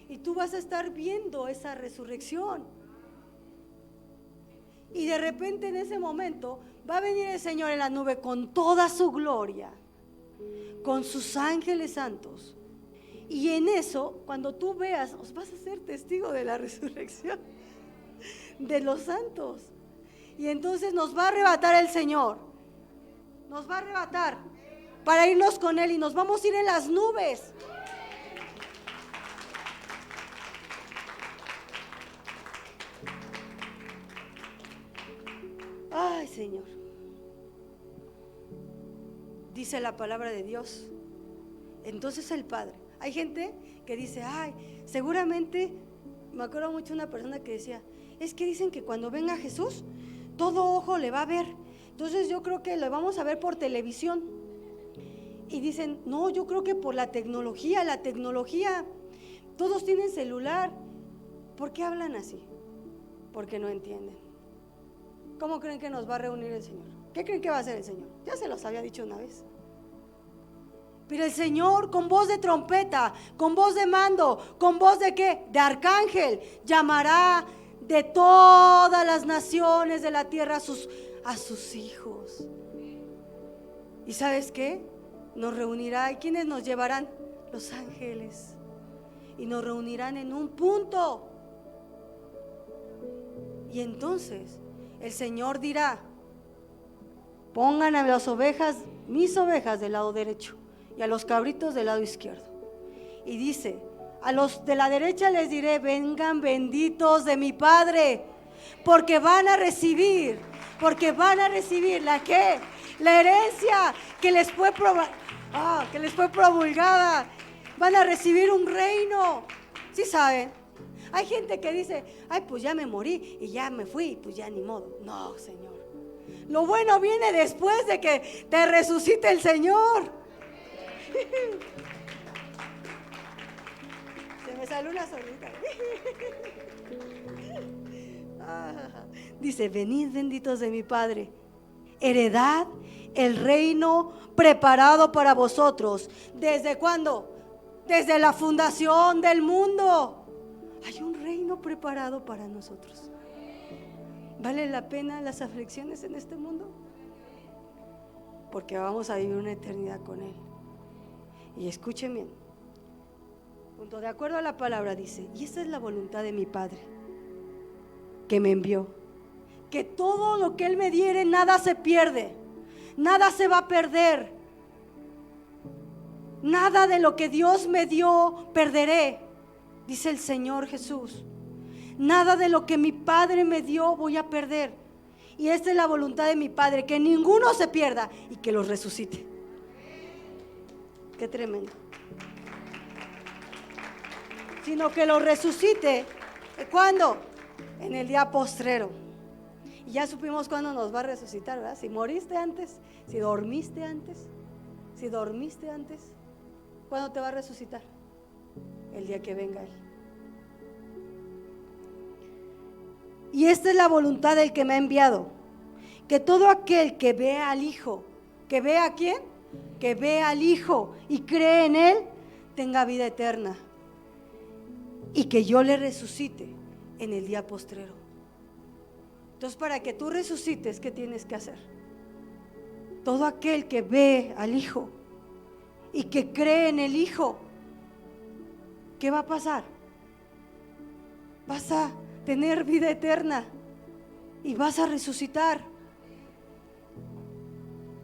y tú vas a estar viendo esa resurrección. Y de repente en ese momento va a venir el Señor en la nube con toda su gloria, con sus ángeles santos. Y en eso, cuando tú veas, os vas a ser testigo de la resurrección de los santos. Y entonces nos va a arrebatar el Señor. Nos va a arrebatar para irnos con Él y nos vamos a ir en las nubes. Ay, Señor. Dice la palabra de Dios. Entonces el Padre. Hay gente que dice, ay, seguramente, me acuerdo mucho de una persona que decía, es que dicen que cuando venga Jesús, todo ojo le va a ver. Entonces yo creo que lo vamos a ver por televisión. Y dicen, no, yo creo que por la tecnología, todos tienen celular. ¿Por qué hablan así? Porque no entienden. ¿Cómo creen que nos va a reunir el Señor? ¿Qué creen que va a hacer el Señor? Ya se los había dicho una vez. Pero el Señor con voz de trompeta, con voz de mando, con voz de ¿qué? De arcángel, llamará de todas las naciones de la tierra a sus hijos. ¿Y sabes qué? Nos reunirá. ¿Y quiénes nos llevarán? Los ángeles. Y nos reunirán en un punto. Y entonces el Señor dirá, pongan a las ovejas, mis ovejas del lado derecho y a los cabritos del lado izquierdo. Y dice, a los de la derecha les diré, vengan benditos de mi Padre, porque van a recibir la ¿qué? La herencia que les fue promulgada. Van a recibir un reino. ¿Sí saben? Hay gente que dice, ay, pues ya me morí y ya me fui, pues ya ni modo. No, Señor. Lo bueno viene después de que te resucite el Señor. Se me salió una solita. Dice, venid benditos de mi Padre, heredad el reino preparado para vosotros. ¿Desde cuándo? Desde la fundación del mundo. Hay un reino preparado para nosotros. ¿Vale la pena las aflicciones en este mundo? Porque vamos a vivir una eternidad con Él. Y escuchen bien, punto, de acuerdo a la palabra dice, y esta es la voluntad de mi Padre que me envió, que todo lo que Él me diere, nada se pierde, nada se va a perder, nada de lo que Dios me dio perderé, dice el Señor Jesús. Nada de lo que mi Padre me dio voy a perder. Y esta es la voluntad de mi Padre, que ninguno se pierda y que los resucite. Qué tremendo. Sino que los resucite. ¿Cuándo? En el día postrero. Y ya supimos cuándo nos va a resucitar, ¿verdad? Si moriste antes, si dormiste antes, ¿cuándo te va a resucitar? El día que venga Él. Y esta es la voluntad del que me ha enviado, que todo aquel que vea al Hijo, ¿que vea a quién? Que vea al Hijo y cree en Él, tenga vida eterna, y que yo le resucite en el día postrero. Entonces, para que tú resucites, ¿qué tienes que hacer? Todo aquel que ve al Hijo y que cree en el Hijo, ¿qué va a pasar? Vas a tener vida eterna y vas a resucitar.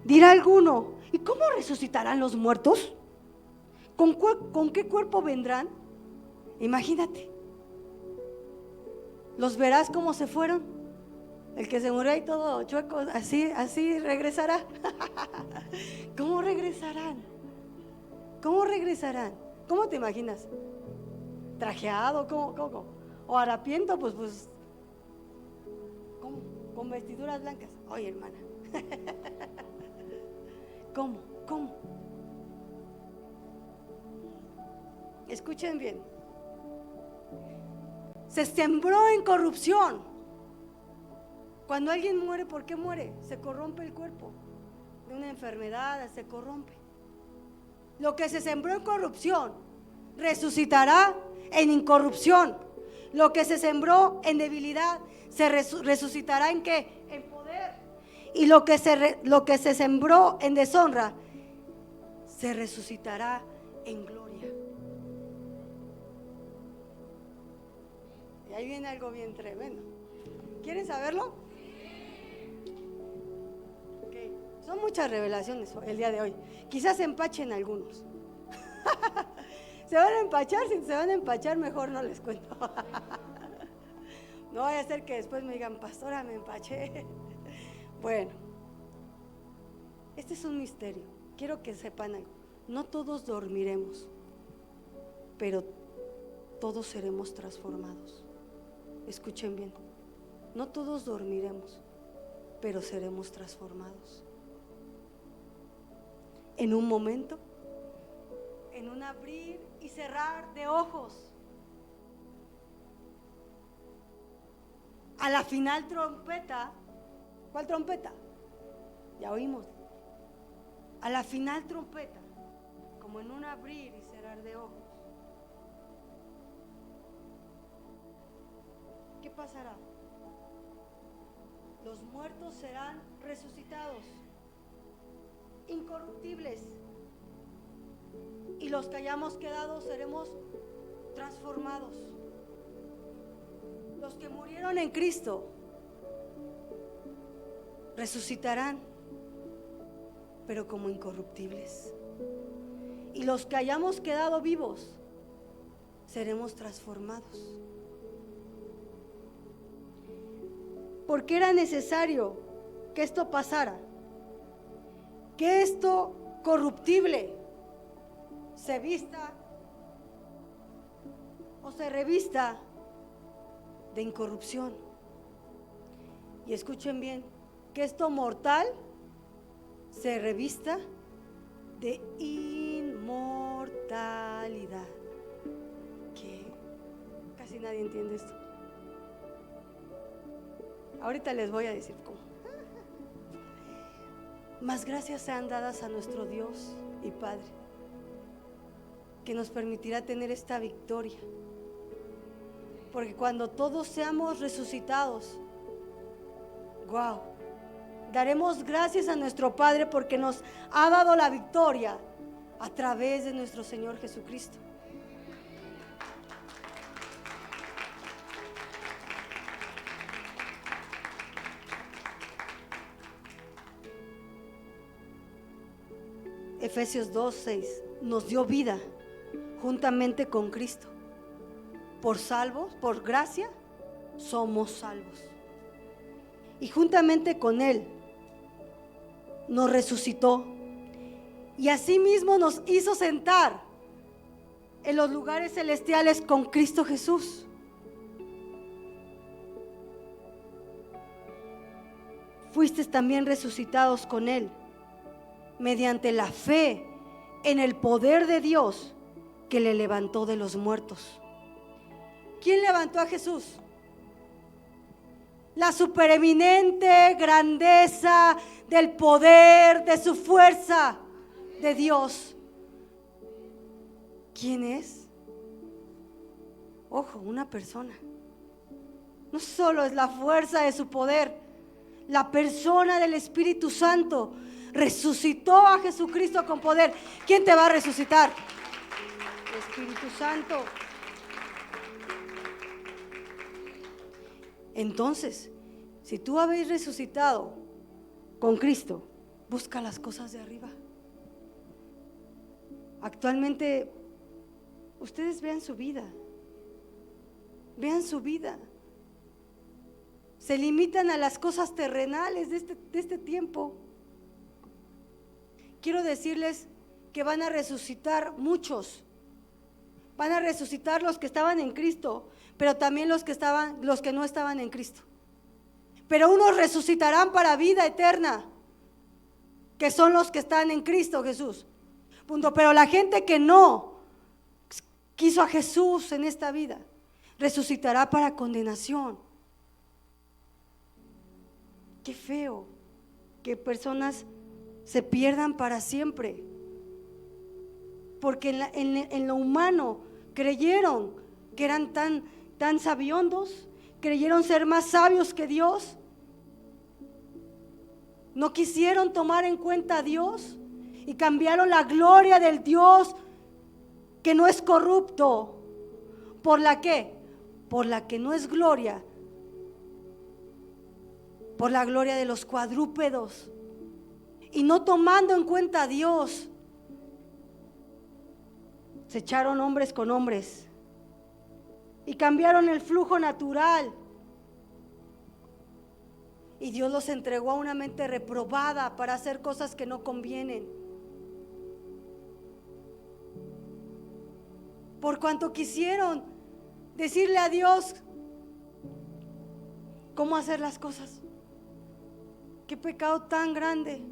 Dirá alguno, ¿y cómo resucitarán los muertos? ¿Con qué cuerpo vendrán? Imagínate. ¿Los verás cómo se fueron? El que se murió ahí todo chueco, así regresará. ¿Cómo regresarán? ¿Cómo regresarán? ¿Cómo te imaginas? trajeado, ¿cómo? O harapiento, pues, ¿cómo? Con vestiduras blancas. Oye, hermana, ¿cómo? Escuchen bien. Se sembró en corrupción. Cuando alguien muere, ¿por qué muere? Se corrompe el cuerpo. De una enfermedad se corrompe. Lo que se sembró en corrupción resucitará en incorrupción. Lo que se sembró en debilidad se resucitará ¿en qué? En poder. Y lo que se sembró en deshonra se resucitará en gloria. Y ahí viene algo bien tremendo. ¿Quieren saberlo? Okay. Son muchas revelaciones el día de hoy. Quizás empachen algunos. ¿Se van a empachar? Si se van a empachar, mejor no les cuento. No vaya a ser que después me digan, pastora, me empaché. Bueno, este es un misterio. Quiero que sepan algo. No todos dormiremos, pero todos seremos transformados. Escuchen bien. No todos dormiremos, pero seremos transformados. En un momento, en un abrir y cerrar de ojos. A la final trompeta. ¿Cuál trompeta? Ya oímos. A la final trompeta, como en un abrir y cerrar de ojos. ¿Qué pasará? Los muertos serán resucitados, incorruptibles, y los que hayamos quedado seremos transformados. Los que murieron en Cristo resucitarán, pero como incorruptibles, y los que hayamos quedado vivos seremos transformados. Porque era necesario que esto pasara, que esto corruptible se vista o se revista de incorrupción. Y escuchen bien, que esto mortal se revista de inmortalidad. Que casi nadie entiende esto. Ahorita les voy a decir cómo. Más gracias sean dadas a nuestro Dios y Padre, que nos permitirá tener esta victoria. Porque cuando todos seamos resucitados, wow, daremos gracias a nuestro Padre porque nos ha dado la victoria a través de nuestro Señor Jesucristo. Efesios 2:6 nos dio vida juntamente con Cristo. Por salvos, por gracia, somos salvos. Y juntamente con Él nos resucitó. Y asimismo nos hizo sentar en los lugares celestiales con Cristo Jesús. Fuisteis también resucitados con Él, mediante la fe en el poder de Dios que le levantó de los muertos. ¿Quién levantó a Jesús? La supereminente grandeza del poder, de su fuerza, de Dios. ¿Quién es? Ojo, una persona. No solo es la fuerza de su poder, la persona del Espíritu Santo resucitó a Jesucristo con poder. ¿Quién te va a resucitar? El Espíritu Santo. Entonces, si tú habéis resucitado con Cristo, busca las cosas de arriba. Actualmente, ustedes vean su vida. Vean su vida. Se limitan a las cosas terrenales de este tiempo. Quiero decirles que van a resucitar muchos, Van a resucitar los que estaban en Cristo, pero también los que no estaban en Cristo. Pero unos resucitarán para vida eterna, que son los que están en Cristo Jesús. Punto. Pero la gente que no quiso a Jesús en esta vida, resucitará para condenación. Qué feo que personas se pierdan para siempre, porque en lo humano creyeron que eran tan sabiondos, creyeron ser más sabios que Dios, no quisieron tomar en cuenta a Dios y cambiaron la gloria del Dios que no es corrupto. ¿Por la qué? Por la que no es gloria, por la gloria de los cuadrúpedos, y no tomando en cuenta a Dios, se echaron hombres con hombres y cambiaron el flujo natural, y Dios los entregó a una mente reprobada para hacer cosas que no convienen. Por cuanto quisieron decirle a Dios cómo hacer las cosas. Qué pecado tan grande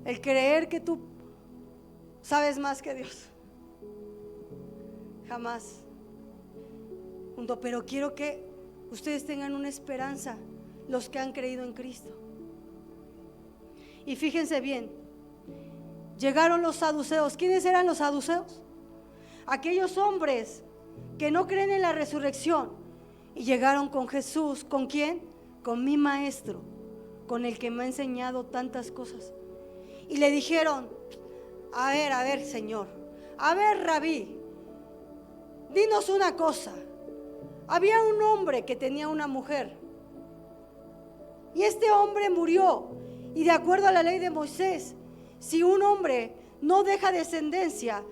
el creer que tú sabes más que Dios. Jamás. Pero quiero que ustedes tengan una esperanza, los que han creído en Cristo. Y fíjense bien, llegaron los saduceos. ¿Quiénes eran los saduceos? Aquellos hombres que no creen en la resurrección, y llegaron con Jesús. ¿Con quién? Con mi maestro, con el que me ha enseñado tantas cosas. Y le dijeron: a ver, Señor, a ver, Rabí, dinos una cosa. Había un hombre que tenía una mujer, y este hombre murió, y de acuerdo a la ley de Moisés, si un hombre no deja descendencia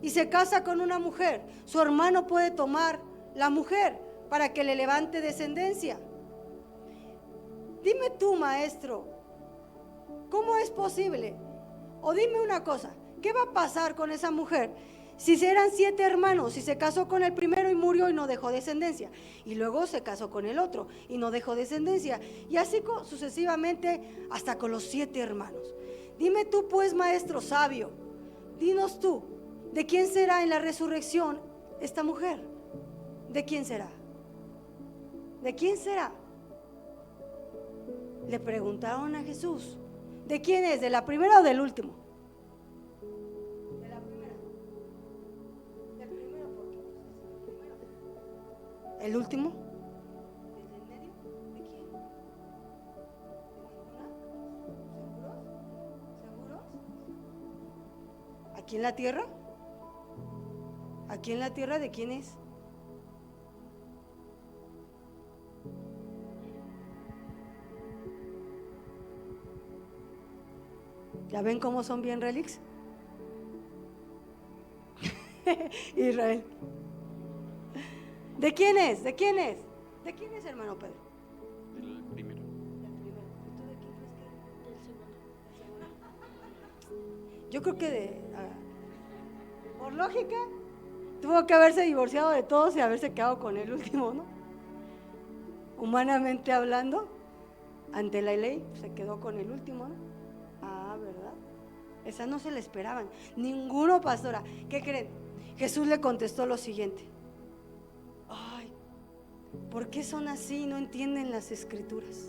y se casa con una mujer, su hermano puede tomar la mujer para que le levante descendencia. Dime tú, maestro, ¿cómo es posible? O dime una cosa, ¿qué va a pasar con esa mujer si eran 7 hermanos? Si se casó con el primero y murió y no dejó descendencia, y luego se casó con el otro y no dejó descendencia, y así sucesivamente hasta con los 7 hermanos. Dime tú, pues, maestro sabio, dinos tú, ¿de quién será en la resurrección esta mujer? ¿De quién será? ¿De quién será? Le preguntaron a Jesús: ¿de quién es? ¿De la primera o del último? De la primera. Del primero, ¿por qué? ¿El último? ¿Del del medio? ¿De quién? ¿De ninguna? ¿Seguros? ¿Aquí en la tierra? ¿Aquí en la tierra de quién es? ¿Ya ven cómo son bien relix? Israel. ¿De quién es? ¿De quién es? ¿De quién es, hermano Pedro? Del primero. Del primero. ¿Y tú de quién crees que es? Del segundo. Yo creo que por lógica, tuvo que haberse divorciado de todos y haberse quedado con el último, ¿no? Humanamente hablando, ante la ley, se quedó con el último, ¿no? ¿Verdad? Esa no se la esperaban, ninguno, pastora. ¿Qué creen? Jesús le contestó lo siguiente: ay, ¿por qué son así? No entienden las escrituras.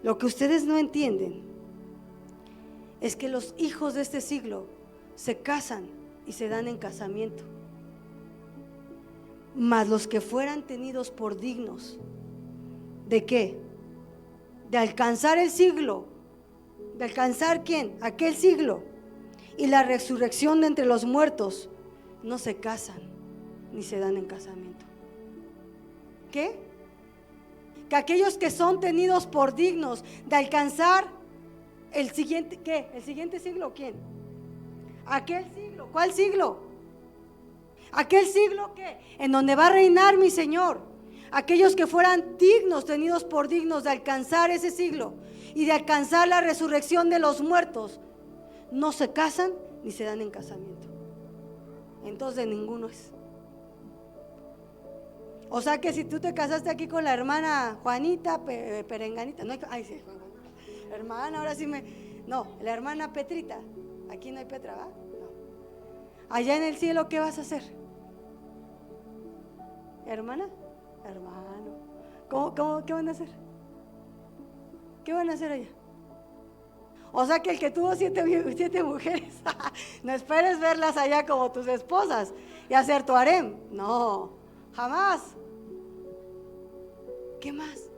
Lo que ustedes no entienden es que los hijos de este siglo se casan y se dan en casamiento, mas los que fueran tenidos por dignos, ¿de qué? De alcanzar el siglo. ¿De alcanzar quién? Aquel siglo y la resurrección de entre los muertos, no se casan ni se dan en casamiento. ¿Qué? Que aquellos que son tenidos por dignos de alcanzar el siguiente, ¿qué? ¿El siguiente siglo? ¿Quién? Aquel siglo. ¿Cuál siglo? Aquel siglo ¿qué? En donde va a reinar mi Señor. Aquellos que fueran dignos, tenidos por dignos de alcanzar ese siglo y de alcanzar la resurrección de los muertos, no se casan ni se dan en casamiento. entonces de ninguno es. O sea que si tú te casaste aquí con la hermana Juanita, Perenganita, no hay, ay, sí, hermana, ahora sí no, la hermana Petrita, aquí no hay Petra, ¿va? No. Allá en el cielo, ¿qué vas a hacer? ¿Hermana? Hermano. ¿Qué van a hacer? ¿Qué van a hacer allá? O sea que el que tuvo siete mujeres, no esperes verlas allá como tus esposas y hacer tu harem. No, jamás. ¿Qué más?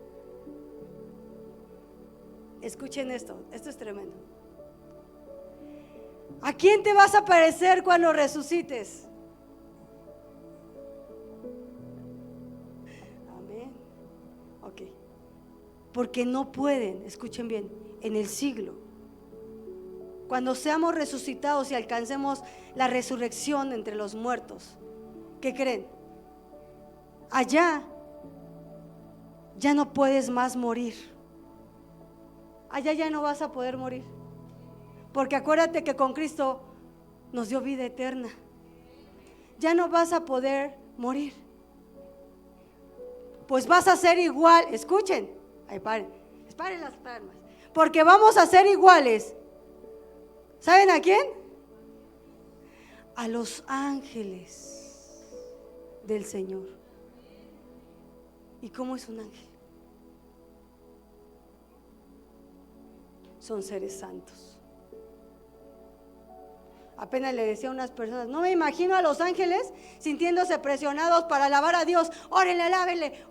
Escuchen esto es tremendo. ¿A quién te vas a parecer cuando resucites? Amén. Ok. Porque no pueden, escuchen bien, en el siglo, cuando seamos resucitados y alcancemos la resurrección entre los muertos, ¿qué creen? Allá ya no puedes más morir. Allá ya no vas a poder morir. Porque acuérdate que con Cristo nos dio vida eterna. Ya no vas a poder morir. Pues vas a ser igual. Escuchen. Ay, paren las palmas. Porque vamos a ser iguales. ¿Saben a quién? A los ángeles del Señor. ¿Y cómo es un ángel? Son seres santos. Apenas le decía a unas personas, no me imagino a los ángeles sintiéndose presionados para alabar a Dios. Órenle, alábenle.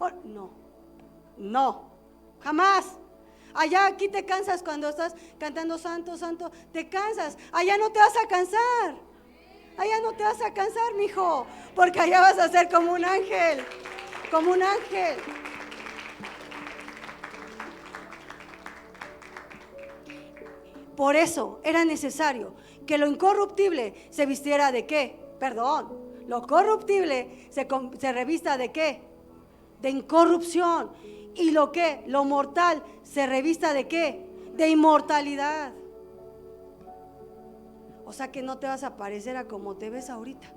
No, jamás. Allá aquí te cansas cuando estás cantando santo, santo, te cansas. Allá no te vas a cansar. Allá no te vas a cansar, mijo, porque allá vas a ser como un ángel, como un ángel. Por eso era necesario que lo incorruptible se vistiera de ¿qué? Perdón, lo corruptible se revista de ¿qué? De incorrupción. Y lo mortal se revista de ¿qué? De inmortalidad. O sea que no te vas a parecer a como te ves ahorita.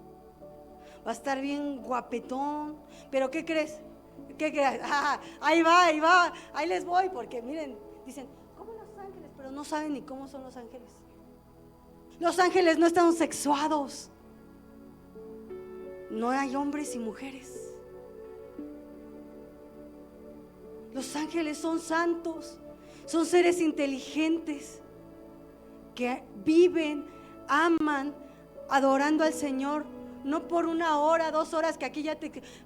Va a estar bien guapetón. Pero ¿qué crees? ¿Qué crees? Ahí va, ahí les voy, porque miren, dicen, ¿cómo los ángeles? Pero no saben ni cómo son los ángeles. Los ángeles no están sexuados. No hay hombres y mujeres. Los ángeles son santos, son seres inteligentes que viven, aman, adorando al Señor. No por 1 hora, 2 horas que aquí ya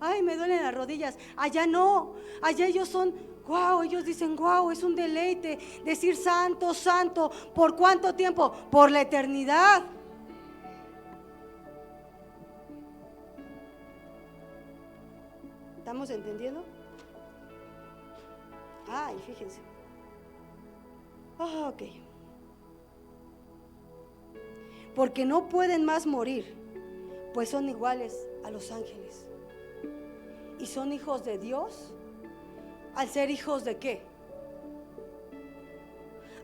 ay, me duelen las rodillas. Allá no, allá ellos son, wow, ellos dicen, wow, es un deleite decir santo, santo. ¿Por cuánto tiempo? Por la eternidad. ¿Estamos entendiendo? Ay, fíjense. Ok. Porque no pueden más morir, pues son iguales a los ángeles. Y son hijos de Dios. Al ser hijos de ¿qué?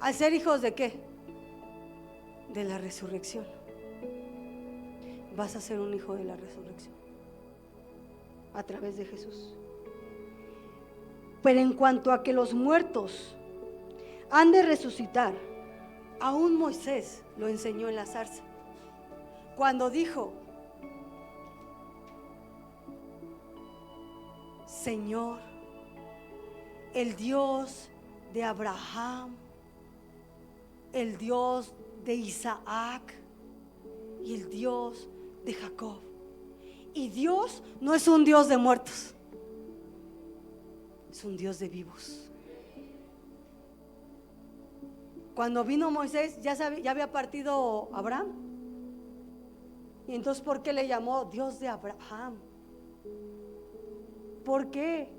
Al ser hijos de ¿qué? De la resurrección. Vas a ser un hijo de la resurrección a través de Jesús. Pero en cuanto a que los muertos han de resucitar, aún Moisés lo enseñó en la zarza, cuando dijo, Señor, el Dios de Abraham, el Dios de Isaac y el Dios de Jacob. Y Dios no es un Dios de muertos, es un Dios de vivos. Cuando vino Moisés, ya había partido Abraham. Y entonces, ¿por qué le llamó Dios de Abraham? ¿Por qué?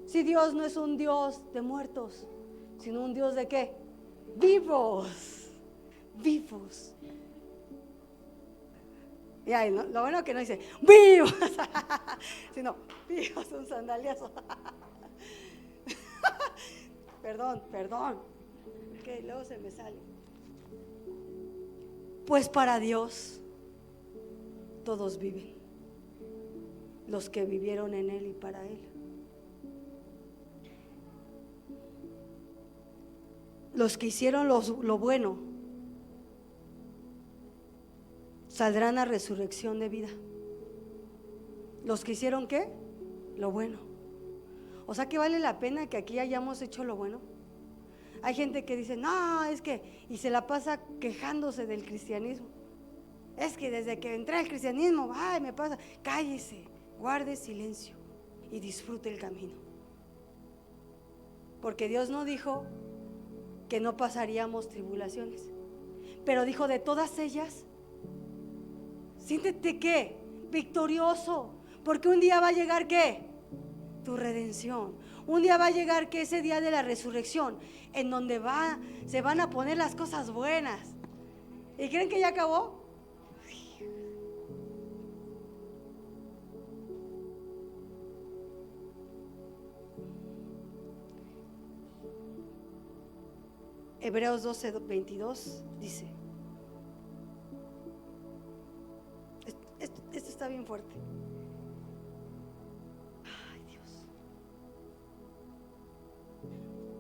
Si Dios no es un Dios de muertos, sino un Dios de ¿qué? Vivos. Vivos. Y ahí, ¿no? Lo bueno que no dice vivos, sino vivos, un sandaliazo. Perdón, que luego se me sale. Pues para Dios todos viven, los que vivieron en Él y para Él. Los que hicieron lo bueno saldrán a resurrección de vida. Los que hicieron ¿qué? Lo bueno. O sea que vale la pena que aquí hayamos hecho lo bueno. Hay gente que dice, no, es que, y se la pasa quejándose del cristianismo. Es que desde que entré al cristianismo, ay, me pasa. Cállese, guarde silencio y disfrute el camino. Porque Dios no dijo que no pasaríamos tribulaciones, pero dijo de todas ellas, siéntete ¿qué? Victorioso, porque un día va a llegar ¿qué? Tu redención. Un día va a llegar que ese día de la resurrección, en donde se van a poner las cosas buenas. ¿Y creen que ya acabó? Hebreos 12:22 dice, esto está bien fuerte. Ay, Dios.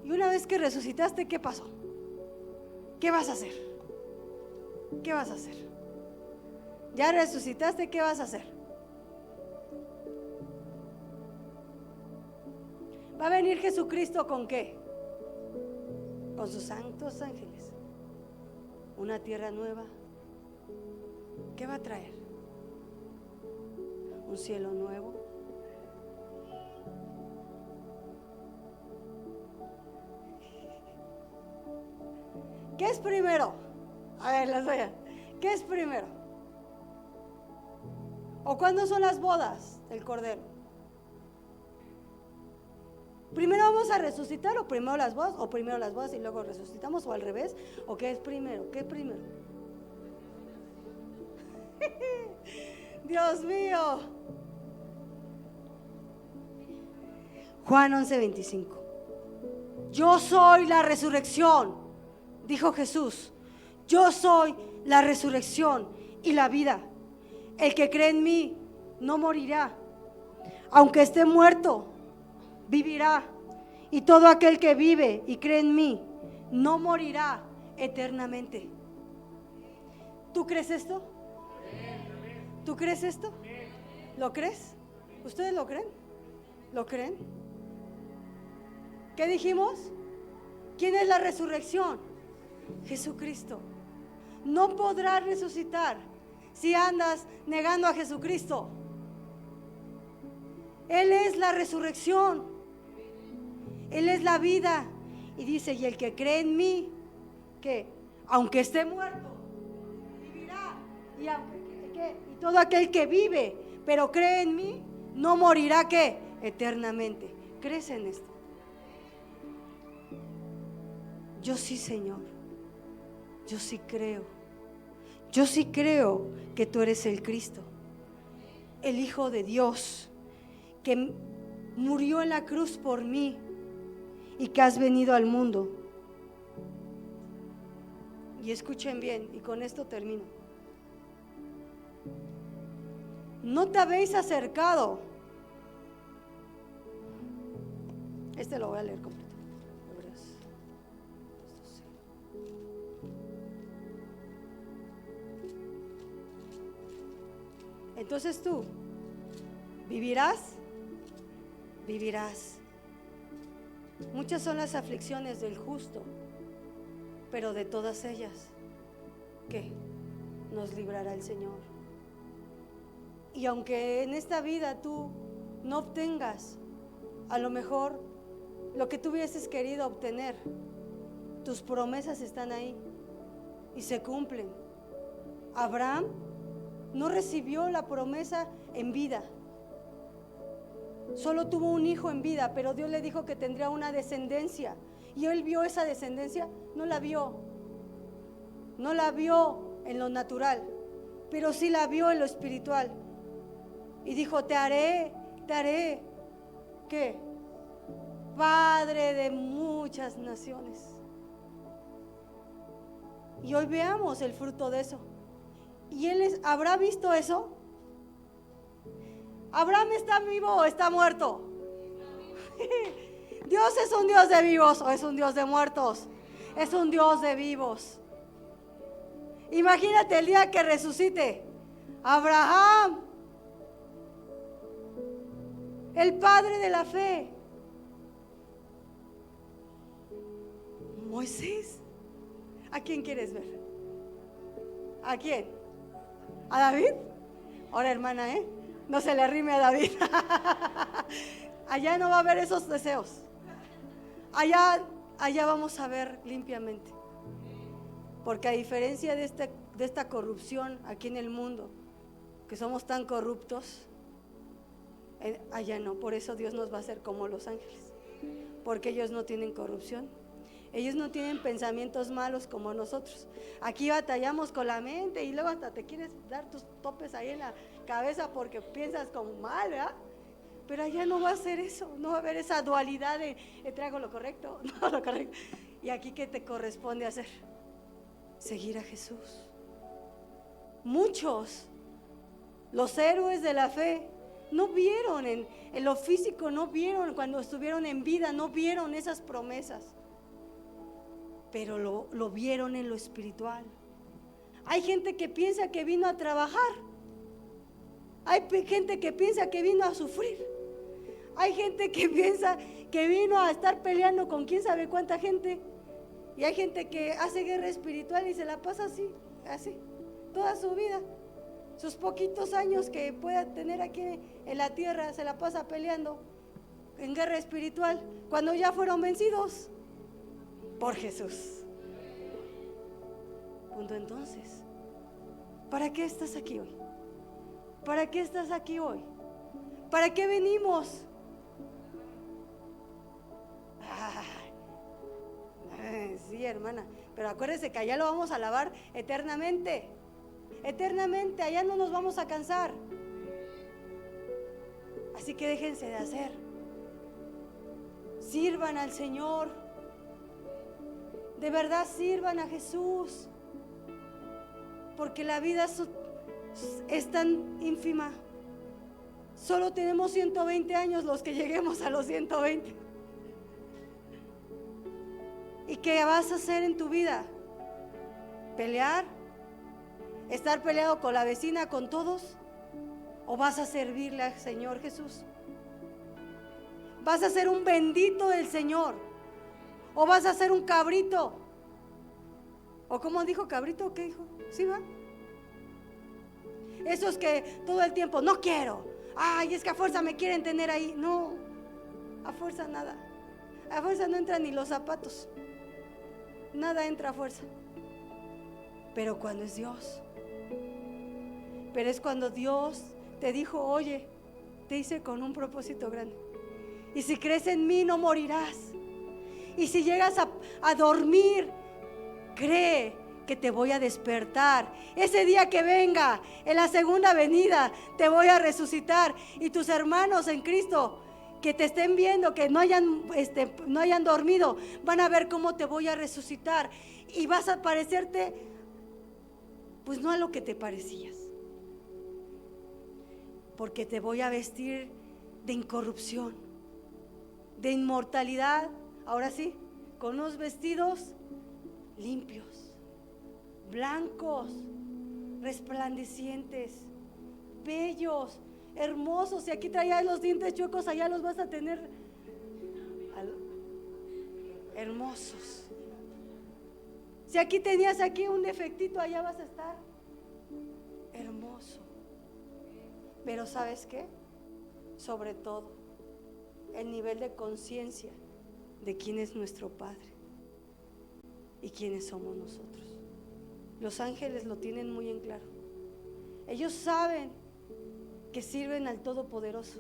Y una vez que resucitaste, ¿qué pasó? ¿Qué vas a hacer? ¿Qué vas a hacer? Ya resucitaste, ¿qué vas a hacer? Va a venir Jesucristo ¿con qué? Con sus santos ángeles, una tierra nueva. ¿Qué va a traer? Un cielo nuevo. ¿Qué es primero? A ver, las voy a. ¿Qué es primero? ¿O cuándo son las bodas del Cordero? ¿Primero vamos a resucitar o primero las bodas? ¿O primero las bodas y luego resucitamos? ¿O al revés? ¿O qué es primero? ¿Qué es primero? Dios mío. Juan 11:25. Yo soy la resurrección, dijo Jesús. Yo soy la resurrección y la vida. El que cree en mí no morirá, aunque esté muerto, vivirá. Y todo aquel que vive y cree en mí no morirá eternamente. ¿Tú crees esto? ¿Tú crees esto? ¿Lo crees? ¿Ustedes lo creen? ¿Lo creen? ¿Qué dijimos? ¿Quién es la resurrección? Jesucristo. No podrás resucitar si andas negando a Jesucristo. Él es la resurrección. Él es la vida. Y dice, y el que cree en mí, que aunque esté muerto, vivirá. Y todo aquel que vive, pero cree en mí, no morirá, ¿qué? Eternamente. ¿Crees en esto? Yo sí, Señor. Yo sí creo. Yo sí creo que tú eres el Cristo, el Hijo de Dios, que murió en la cruz por mí y que has venido al mundo. Y escuchen bien, y con esto termino. No te habéis acercado. Este lo voy a leer completo. Hebreos 2:12. Entonces tú vivirás. Muchas son las aflicciones del justo, pero de todas ellas, ¿qué? Nos librará el Señor. Y aunque en esta vida tú no obtengas a lo mejor lo que tú hubieses querido obtener, tus promesas están ahí y se cumplen. Abraham no recibió la promesa en vida, solo tuvo un hijo en vida, pero Dios le dijo que tendría una descendencia. Y él vio esa descendencia, no la vio en lo natural, pero sí la vio en lo espiritual. Y dijo, te haré, ¿qué? Padre de muchas naciones. Y hoy veamos el fruto de eso. ¿Y él habrá visto eso? ¿Abraham está vivo o está muerto? ¿Dios es un Dios de vivos o es un Dios de muertos? Es un Dios de vivos. Imagínate el día que resucite Abraham, el padre de la fe. Moisés. ¿A quién quieres ver? ¿A quién? ¿A David? Ahora, hermana, no se le arrime a David. Allá no va a haber esos deseos. Allá vamos a ver limpiamente. Porque a diferencia de esta corrupción aquí en el mundo, que somos tan corruptos, allá no. Por eso Dios nos va a hacer como los ángeles, porque ellos no tienen corrupción. Ellos no tienen pensamientos malos como nosotros. Aquí batallamos con la mente y luego hasta te quieres dar tus topes ahí en la cabeza porque piensas como mal, ¿verdad? Pero allá no va a ser eso, no va a haber esa dualidad de traigo lo correcto, no lo correcto. Y aquí, ¿qué te corresponde hacer? Seguir a Jesús. Muchos, los héroes de la fe, no vieron en lo físico, no vieron cuando estuvieron en vida, no vieron esas promesas, pero lo vieron en lo espiritual. Hay gente que piensa que vino a trabajar, hay gente que piensa que vino a sufrir, hay gente que piensa que vino a estar peleando con quién sabe cuánta gente, y hay gente que hace guerra espiritual y se la pasa así, toda su vida. Sus poquitos años que pueda tener aquí en la tierra se la pasa peleando en guerra espiritual, cuando ya fueron vencidos por Jesús. Punto. Entonces, ¿para qué estás aquí hoy? ¿Para qué estás aquí hoy? ¿Para qué venimos? Sí, hermana, pero acuérdese que allá lo vamos a alabar eternamente. Eternamente, allá no nos vamos a cansar. Así que déjense de hacer. Sirvan al Señor. De verdad sirvan a Jesús. Porque la vida es tan ínfima. Solo tenemos 120 años los que lleguemos a los 120. ¿Y qué vas a hacer en tu vida? ¿Pelear? ¿Estar peleado con la vecina, con todos? ¿O vas a servirle al Señor Jesús? ¿Vas a ser un bendito del Señor? ¿O vas a ser un cabrito? ¿O cómo dijo cabrito? ¿Qué dijo? ¿Sí va? Esos que todo el tiempo, no quiero. Ay, es que a fuerza me quieren tener ahí. No, a fuerza nada. A fuerza no entran ni los zapatos. Nada entra a fuerza. Pero cuando es Dios. Pero es cuando Dios te dijo, oye, te hice con un propósito grande. Y si crees en mí no morirás. Y si llegas a dormir, cree que te voy a despertar. Ese día que venga, en la segunda venida, te voy a resucitar. Y tus hermanos en Cristo que te estén viendo, que no hayan dormido, van a ver cómo te voy a resucitar. Y vas a parecerte, pues no a lo que te parecías. Porque te voy a vestir de incorrupción, de inmortalidad. Ahora sí, con unos vestidos limpios, blancos, resplandecientes, bellos, hermosos. Si aquí traías los dientes chuecos, allá los vas a tener hermosos. Si aquí tenías aquí un defectito, allá vas a estar hermoso. Pero ¿sabes qué? Sobre todo, el nivel de conciencia de quién es nuestro Padre y quiénes somos nosotros. Los ángeles lo tienen muy en claro. Ellos saben que sirven al Todopoderoso.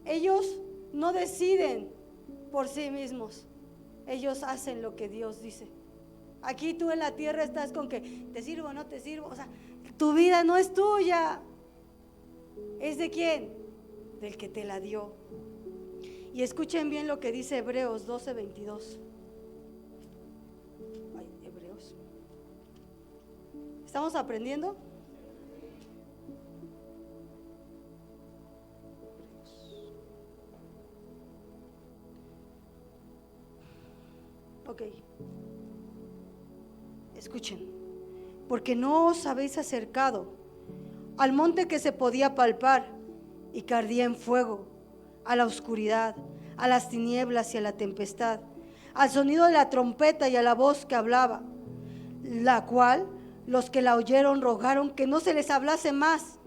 Ellos no deciden por sí mismos. Ellos hacen lo que Dios dice. Aquí tú en la tierra estás con que te sirvo o no te sirvo. O sea, tu vida no es tuya. ¿Es de quién? Del que te la dio. Y escuchen bien lo que dice Hebreos 12:22. Ay, Hebreos. ¿Estamos aprendiendo? Ok. Escuchen. Porque no os habéis acercado al monte que se podía palpar y que ardía en fuego, a la oscuridad, a las tinieblas y a la tempestad, al sonido de la trompeta y a la voz que hablaba, la cual los que la oyeron rogaron que no se les hablase más,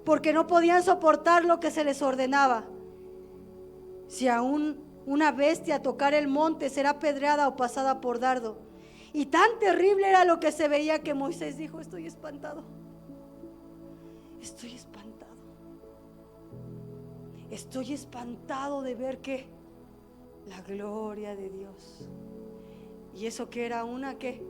porque no podían soportar lo que se les ordenaba. Si aún una bestia tocar el monte, será apedreada o pasada por dardo. Y tan terrible era lo que se veía que Moisés dijo: estoy espantado, estoy espantado, estoy espantado de ver que la gloria de Dios. Y eso que era una que,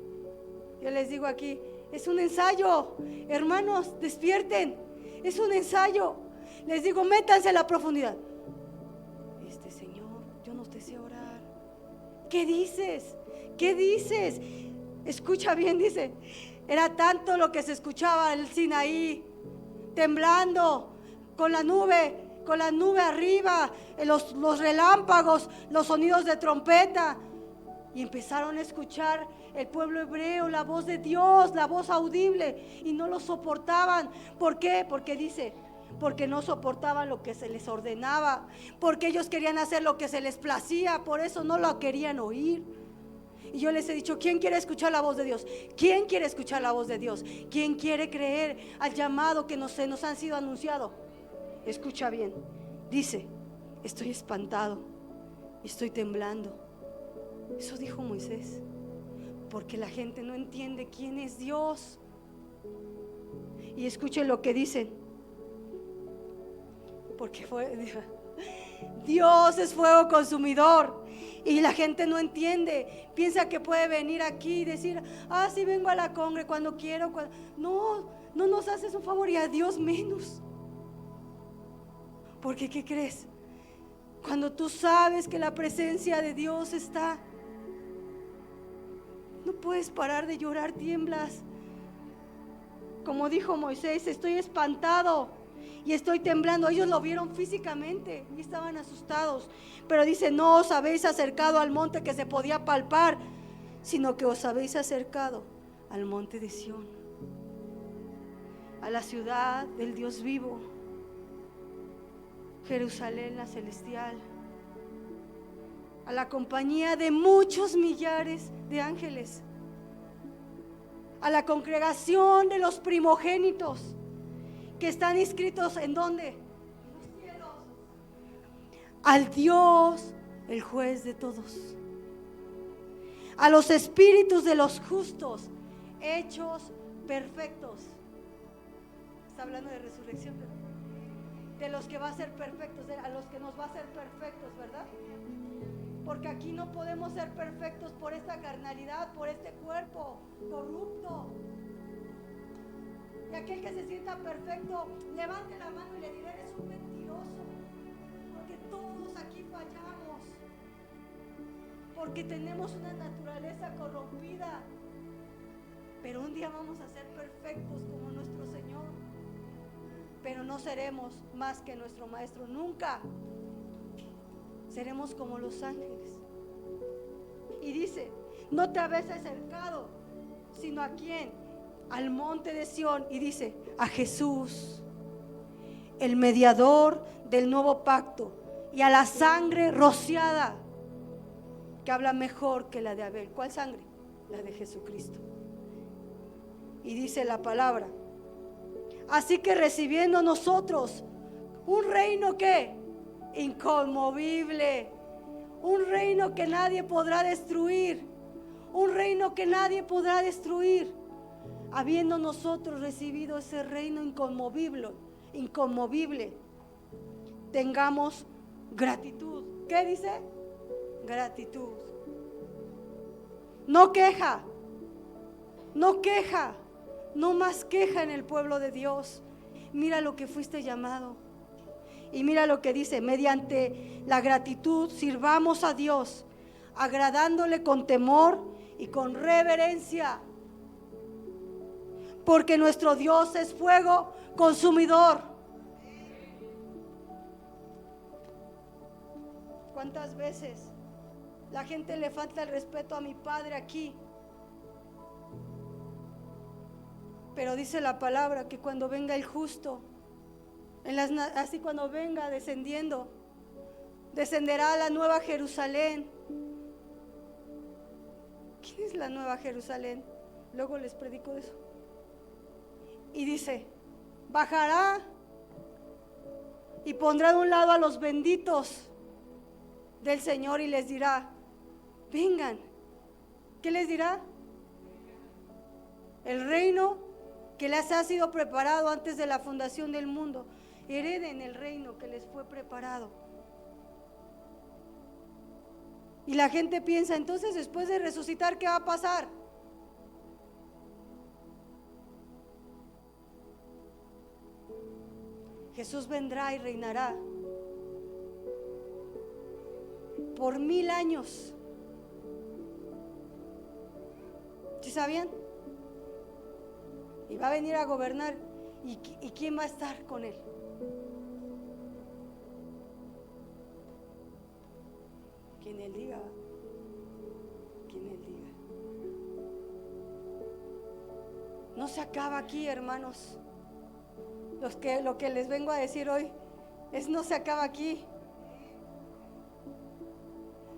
yo les digo aquí, es un ensayo. Hermanos, despierten, es un ensayo. Les digo, métanse a la profundidad. Señor, yo no te sé orar. ¿Qué dices? ¿Qué dices? Escucha bien, dice. Era tanto lo que se escuchaba el Sinaí, temblando, con la nube arriba, los relámpagos, los sonidos de trompeta. Y empezaron a escuchar el pueblo hebreo, la voz de Dios, la voz audible, y no lo soportaban. ¿Por qué? Porque dice, porque no soportaban lo que se les ordenaba, porque ellos querían hacer lo que se les placía, por eso no lo querían oír. Y yo les he dicho, ¿quién quiere escuchar la voz de Dios? ¿Quién quiere escuchar la voz de Dios? ¿Quién quiere creer al llamado que nos han sido anunciado? Escucha bien, dice, estoy espantado, estoy temblando. Eso dijo Moisés, porque la gente no entiende quién es Dios. Y escuchen lo que dicen, porque Dios es fuego consumidor. Y la gente no entiende, piensa que puede venir aquí y decir, sí, vengo a la congre cuando quiero. No nos haces un favor, y a Dios menos. Porque ¿qué crees? Cuando tú sabes que la presencia de Dios está, no puedes parar de llorar, tiemblas. Como dijo Moisés, estoy espantado y estoy temblando. Ellos lo vieron físicamente y estaban asustados. Pero dice, no os habéis acercado al monte que se podía palpar, sino que os habéis acercado al monte de Sión, a la ciudad del Dios vivo, Jerusalén la celestial, a la compañía de muchos millares de ángeles, a la congregación de los primogénitos que están inscritos ¿en dónde? En los cielos. Al Dios, el juez de todos, a los espíritus de los justos hechos perfectos. Está hablando de resurrección, ¿verdad? De los que va a ser perfectos, a los que nos va a ser perfectos, ¿verdad? Porque aquí no podemos ser perfectos por esta carnalidad, por este cuerpo corrupto. Y aquel que se sienta perfecto, levante la mano y le diré, eres un mentiroso. Porque todos aquí fallamos. Porque tenemos una naturaleza corrompida. Pero un día vamos a ser perfectos como nuestro Señor. Pero no seremos más que nuestro Maestro, nunca. Seremos como los ángeles. Y dice, no te habéis acercado, sino ¿a quién? Al monte de Sión. Y dice, a Jesús, el mediador del nuevo pacto, y a la sangre rociada, que habla mejor que la de Abel. ¿Cuál sangre? La de Jesucristo. Y dice la palabra, así que recibiendo nosotros un reino que inconmovible, un reino que nadie podrá destruir, un reino que nadie podrá destruir, habiendo nosotros recibido ese reino inconmovible, tengamos gratitud. ¿Qué dice? Gratitud. No queja, no más queja en el pueblo de Dios. Mira lo que fuiste llamado. Y mira lo que dice, mediante la gratitud sirvamos a Dios, agradándole con temor y con reverencia. Porque nuestro Dios es fuego consumidor. ¿Cuántas veces La gente le falta el respeto a mi Padre aquí. Pero dice la palabra que cuando venga el justo, así cuando venga descendiendo, descenderá a la nueva Jerusalén. ¿Quién es la nueva Jerusalén? Luego les predico de eso. Y dice, bajará y pondrá de un lado a los benditos del Señor y les dirá, vengan. ¿Qué les dirá? El reino que les ha sido preparado antes de la fundación del mundo. Hereden el reino que les fue preparado. Y la gente piensa, entonces después de resucitar, ¿qué va a pasar? Jesús vendrá y reinará por 1000 años. ¿Sí sabían? Y va a venir a gobernar. ¿Y quién va a estar con él? Quien él diga. Quien él diga. No se acaba aquí, hermanos. Lo que les vengo a decir hoy no se acaba aquí,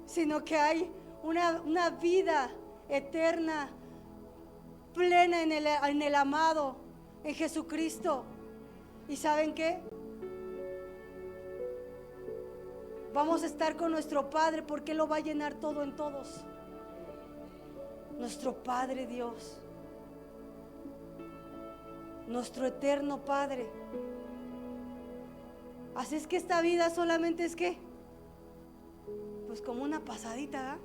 sino que hay una vida eterna, plena en el amado, en Jesucristo. ¿Y saben qué? Vamos a estar con nuestro Padre, porque Él lo va a llenar todo en todos. Nuestro Padre Dios, nuestro eterno Padre. Así es que esta vida solamente es que, pues como una pasadita, ¿verdad?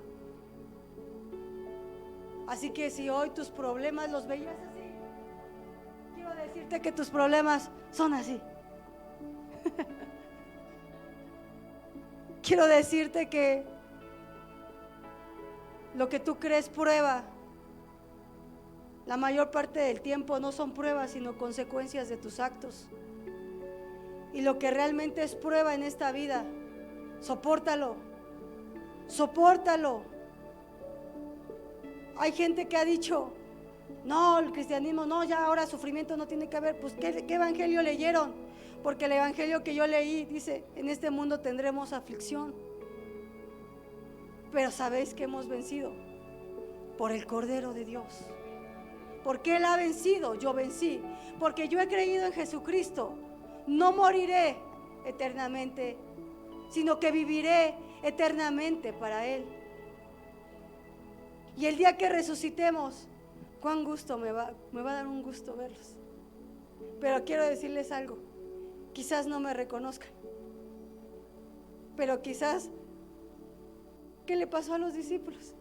Así que si hoy tus problemas los veías así, quiero decirte que tus problemas son así. Quiero decirte que lo que tú crees prueba, la mayor parte del tiempo no son pruebas, sino consecuencias de tus actos. Y lo que realmente es prueba en esta vida, sopórtalo, sopórtalo. Hay gente que ha dicho, no, el cristianismo, no, ya ahora sufrimiento no tiene que haber. Pues ¿qué evangelio leyeron? Porque el evangelio que yo leí dice, en este mundo tendremos aflicción, pero sabéis que hemos vencido por el Cordero de Dios. Porque Él ha vencido, yo vencí. Porque yo he creído en Jesucristo. No moriré eternamente, sino que viviré eternamente para Él. Y el día que resucitemos, cuán gusto me va a dar un gusto verlos. Pero quiero decirles algo, quizás no me reconozcan, pero quizás, ¿qué le pasó a los discípulos?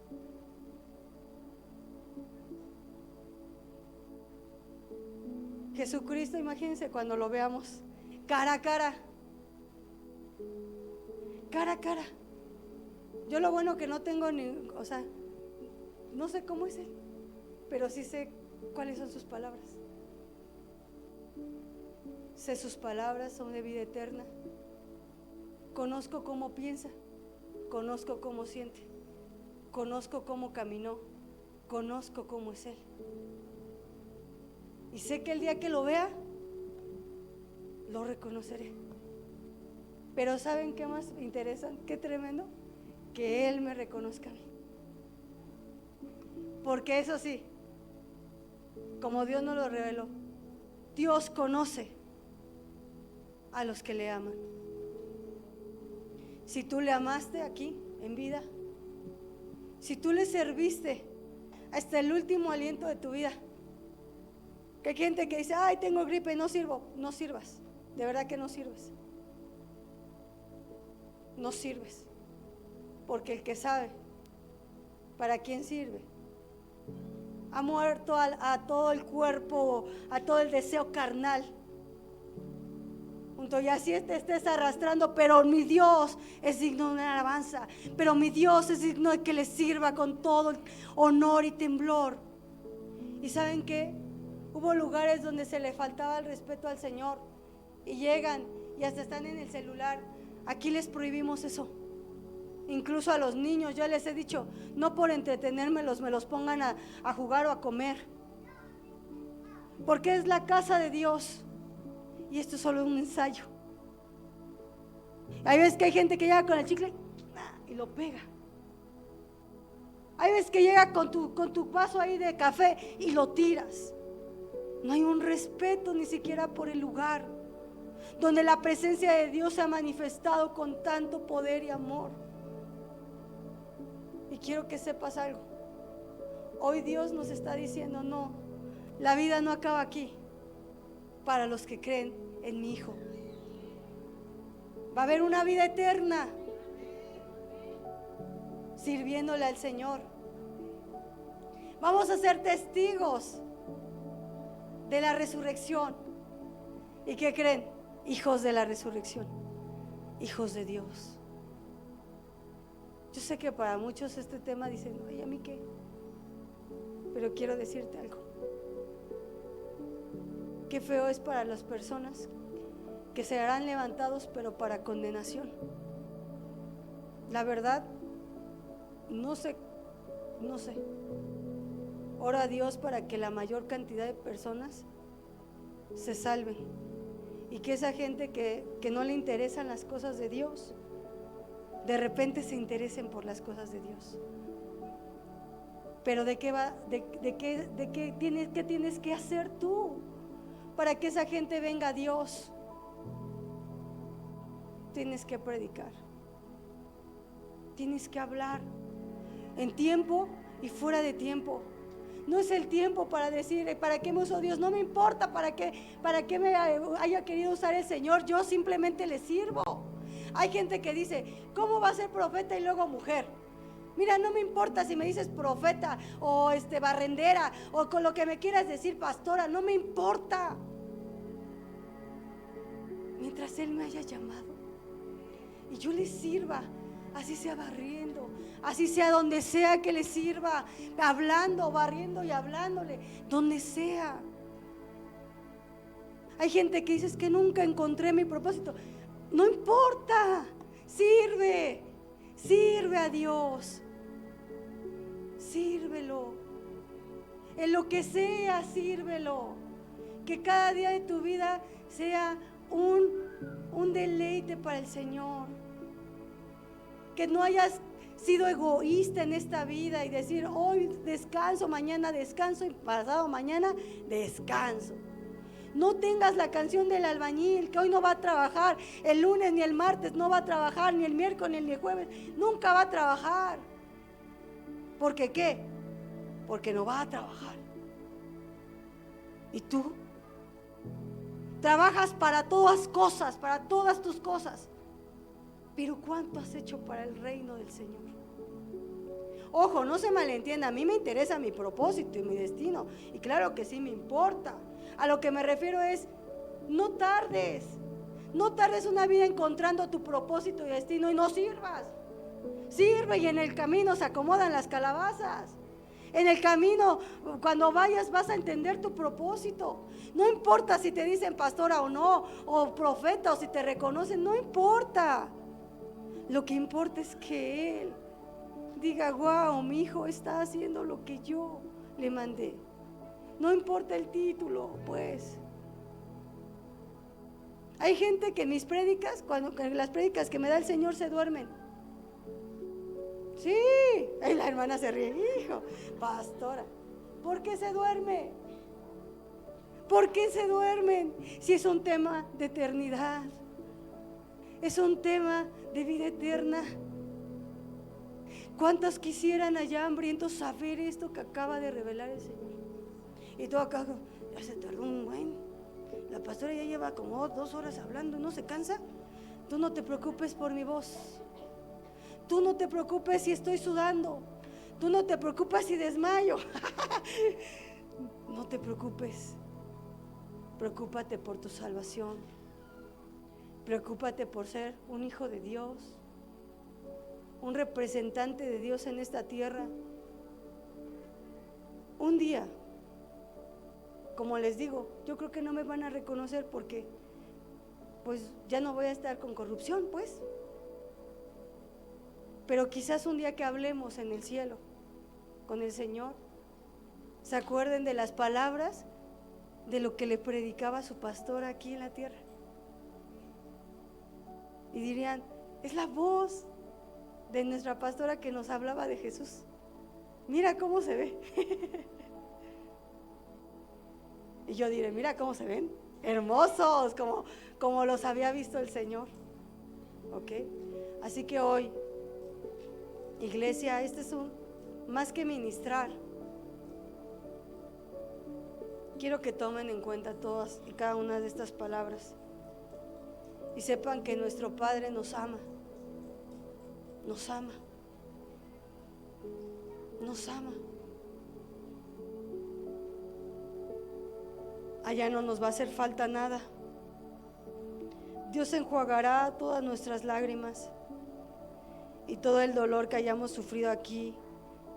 Jesucristo, imagínense cuando lo veamos cara a cara, cara a cara. Yo lo bueno que no tengo no sé cómo es Él, pero sí sé cuáles son sus palabras. Sé sus palabras son de vida eterna. Conozco cómo piensa, conozco cómo siente, conozco cómo caminó, conozco cómo es Él. Y sé que el día que lo vea, lo reconoceré. Pero ¿saben qué más interesa? Qué tremendo, que Él me reconozca a mí. Porque eso sí, como Dios nos lo reveló, Dios conoce a los que le aman. Si tú le amaste aquí en vida, si tú le serviste hasta el último aliento de tu vida, que hay gente que dice, ay, tengo gripe, no sirvo. No sirvas, de verdad que no sirves. No sirves, porque el que sabe para quién sirve ha muerto a todo el cuerpo, a todo el deseo carnal. Y así te estés arrastrando, pero mi Dios es digno de una alabanza, pero mi Dios es digno de que le sirva con todo honor y temblor. ¿Y saben qué? Hubo lugares donde se le faltaba el respeto al Señor y llegan y hasta están en el celular. Aquí les prohibimos eso. Incluso a los niños yo les he dicho, no por entretenérmelos me los pongan a jugar o a comer, porque es la casa de Dios y esto es solo un ensayo. Hay veces que hay gente que llega con el chicle y lo pega. Hay veces que llega con tu vaso ahí de café y lo tiras. No hay un respeto ni siquiera por el lugar donde la presencia de Dios se ha manifestado con tanto poder y amor. Y quiero que sepas algo. Hoy Dios nos está diciendo, no, la vida no acaba aquí para los que creen en mi Hijo. Va a haber una vida eterna sirviéndole al Señor. Vamos a ser testigos de la resurrección. ¿Y qué creen? Hijos de la resurrección, hijos de Dios. Yo sé que para muchos este tema dicen, oye, ¿a mí qué? Pero quiero decirte algo. Qué feo es para las personas que serán levantados, pero para condenación. La verdad, no sé. Oro a Dios para que la mayor cantidad de personas se salven y que esa gente que no le interesan las cosas de Dios, de repente se interesen por las cosas de Dios. Pero ¿de qué va? ¿Qué tienes que hacer tú para que esa gente venga a Dios? Tienes que predicar, tienes que hablar en tiempo y fuera de tiempo. No es el tiempo para decir, ¿para qué me usó Dios? No me importa para qué me haya querido usar el Señor. Yo simplemente le sirvo. Hay gente que dice, ¿cómo va a ser profeta y luego mujer? Mira, no me importa si me dices profeta o barrendera o con lo que me quieras decir pastora, no me importa. Mientras Él me haya llamado y yo le sirva, así sea barriendo, así sea donde sea que le sirva, hablando, barriendo y hablándole, donde sea. Hay gente que dice, es que nunca encontré mi propósito. No importa, sirve a Dios, sírvelo, en lo que sea, sírvelo. Que cada día de tu vida sea un deleite para el Señor. Que no hayas sido egoísta en esta vida y decir, hoy descanso, mañana descanso y pasado mañana descanso. No tengas la canción del albañil que hoy no va a trabajar, el lunes ni el martes no va a trabajar, ni el miércoles ni el jueves, nunca va a trabajar. ¿Por qué qué? Porque no va a trabajar. ¿Y tú? Trabajas para todas cosas, para todas tus cosas. Pero ¿cuánto has hecho para el reino del Señor? Ojo, no se malentienda, a mí me interesa mi propósito y mi destino. Y claro que sí me importa. A lo que me refiero es, no tardes una vida encontrando tu propósito y destino y no sirvas. Sirve y en el camino se acomodan las calabazas. En el camino, cuando vayas, vas a entender tu propósito. No importa si te dicen pastora o no, o profeta, o si te reconocen, no importa. Lo que importa es que Él diga, wow, mi hijo está haciendo lo que yo le mandé. No importa el título, pues. Hay gente que en mis prédicas, en las prédicas que me da el Señor, se duermen. Sí, y la hermana se ríe, hijo, pastora, ¿por qué se duerme? ¿Por qué se duermen? Si es un tema de eternidad, es un tema de vida eterna. ¿Cuántos quisieran allá hambrientos saber esto que acaba de revelar el Señor? Y todo acá, ya se tardó un buen. La pastora ya lleva como 2 horas hablando, ¿no se cansa? Tú no te preocupes por mi voz. Tú no te preocupes si estoy sudando. Tú no te preocupes si desmayo. No te preocupes. Preocúpate por tu salvación. Preocúpate por ser un hijo de Dios, un representante de Dios en esta tierra. Un día, como les digo, yo creo que no me van a reconocer porque pues ya no voy a estar con corrupción, pues. Pero quizás un día que hablemos en el cielo con el Señor, se acuerden de las palabras de lo que le predicaba su pastor aquí en la tierra. Y dirían, es la voz de nuestra pastora que nos hablaba de Jesús. Mira cómo se ve. Y yo diré, mira cómo se ven, hermosos, como los había visto el Señor. ¿Ok? Así que hoy, iglesia, este es más que ministrar. Quiero que tomen en cuenta todas y cada una de estas palabras y sepan que nuestro Padre nos ama. Nos ama. Nos ama. Allá no nos va a hacer falta nada. Dios enjuagará todas nuestras lágrimas y todo el dolor que hayamos sufrido aquí,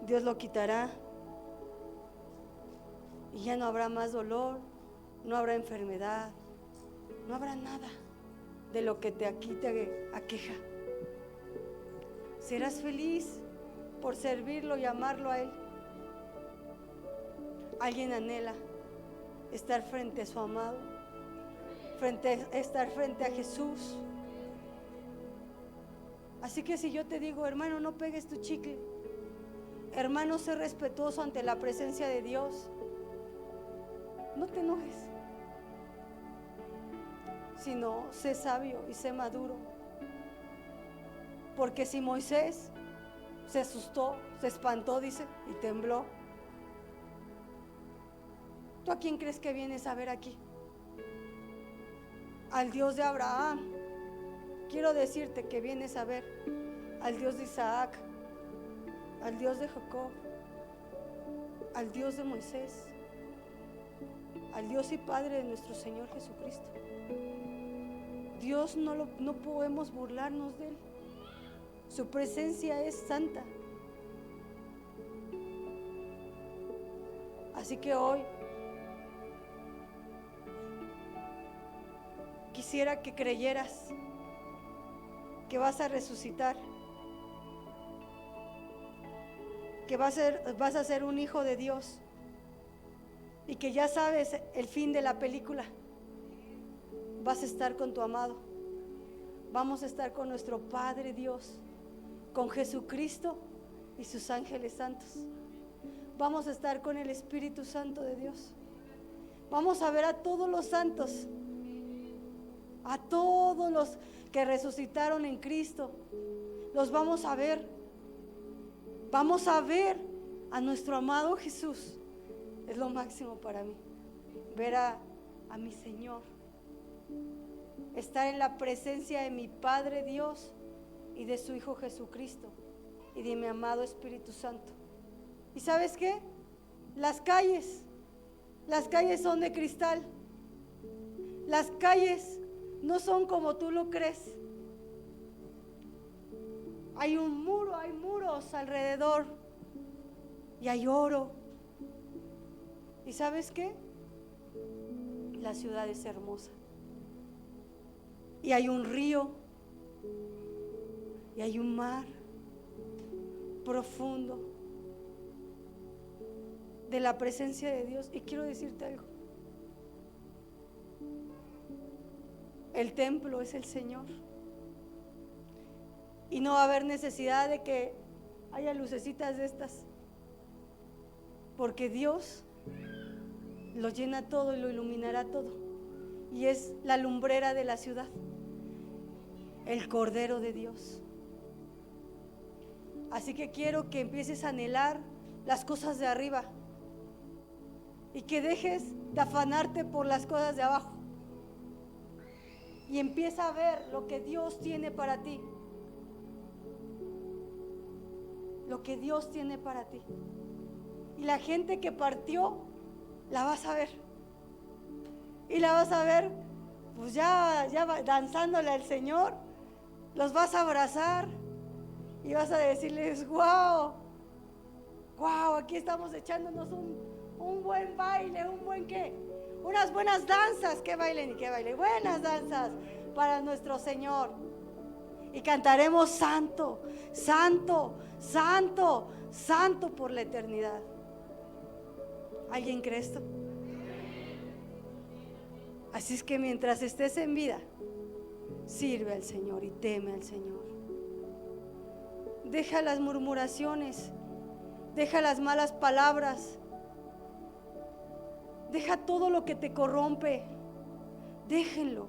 Dios lo quitará. Y ya no habrá más dolor, no habrá enfermedad, no habrá nada de lo que aquí te aqueja. Serás feliz por servirlo y amarlo a Él. Alguien anhela estar frente a su amado, estar frente a Jesús. Así que si yo te digo, hermano, no pegues tu chicle, hermano, sé respetuoso ante la presencia de Dios, no te enojes, sino sé sabio y sé maduro. Porque si Moisés se asustó, se espantó, dice, y tembló, ¿tú a quién crees que vienes a ver aquí? Al Dios de Abraham. Quiero decirte que vienes a ver al Dios de Isaac, al Dios de Jacob, al Dios de Moisés, al Dios y Padre de nuestro Señor Jesucristo. Dios no podemos burlarnos de Él. Su presencia es santa. Así que hoy quisiera que creyeras que vas a resucitar, que vas a ser un hijo de Dios y que ya sabes el fin de la película. Vas a estar con tu amado, vamos a estar con nuestro Padre Dios, con Jesucristo y sus ángeles santos. Vamos a estar con el Espíritu Santo de Dios. Vamos a ver a todos los santos, a todos los que resucitaron en Cristo. Los vamos a ver. Vamos a ver a nuestro amado Jesús. Es lo máximo para mí, ver a mi Señor, estar en la presencia de mi Padre Dios y de su Hijo Jesucristo y de mi amado Espíritu Santo. ¿Y sabes qué? Las calles son de cristal. Las calles no son como tú lo crees. Hay un muro, hay muros alrededor y hay oro. ¿Y sabes qué? La ciudad es hermosa. Y hay un río y hay un mar profundo de la presencia de Dios. Y quiero decirte algo. El templo es el Señor. Y no va a haber necesidad de que haya lucecitas de estas, porque Dios lo llena todo y lo iluminará todo. Y es la lumbrera de la ciudad, el Cordero de Dios. Así que quiero que empieces a anhelar las cosas de arriba y que dejes de afanarte por las cosas de abajo y empieza a ver lo que Dios tiene para ti. Lo que Dios tiene para ti. Y la gente que partió la vas a ver. Y la vas a ver pues ya danzándole al Señor. Los vas a abrazar y vas a decirles, wow, aquí estamos echándonos un buen baile, un buen qué, unas buenas danzas, que bailen y que bailen, buenas danzas para nuestro Señor. Y cantaremos santo, santo, santo, santo por la eternidad. ¿Alguien cree esto? Así es que mientras estés en vida, sirve al Señor y teme al Señor. Deja las murmuraciones, deja las malas palabras, deja todo lo que te corrompe. Déjenlo,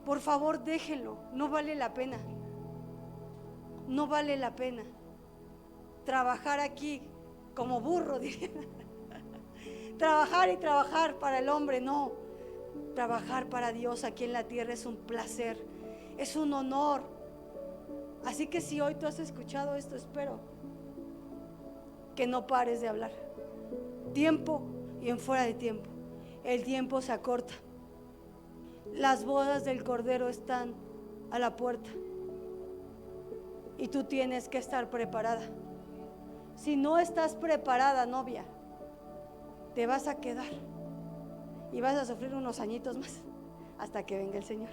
por favor, déjenlo. No vale la pena. No vale la pena trabajar aquí como burro, diría. Trabajar y trabajar para el hombre, no. Trabajar para Dios aquí en la tierra es un placer, es un honor. Así que si hoy tú has escuchado esto, espero que no pares de hablar. Tiempo y en fuera de tiempo. El tiempo se acorta. Las bodas del Cordero están a la puerta y tú tienes que estar preparada. Si no estás preparada, novia, te vas a quedar y vas a sufrir unos añitos más hasta que venga el Señor.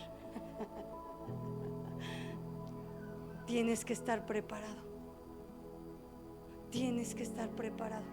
Tienes que estar preparado. Tienes que estar preparado.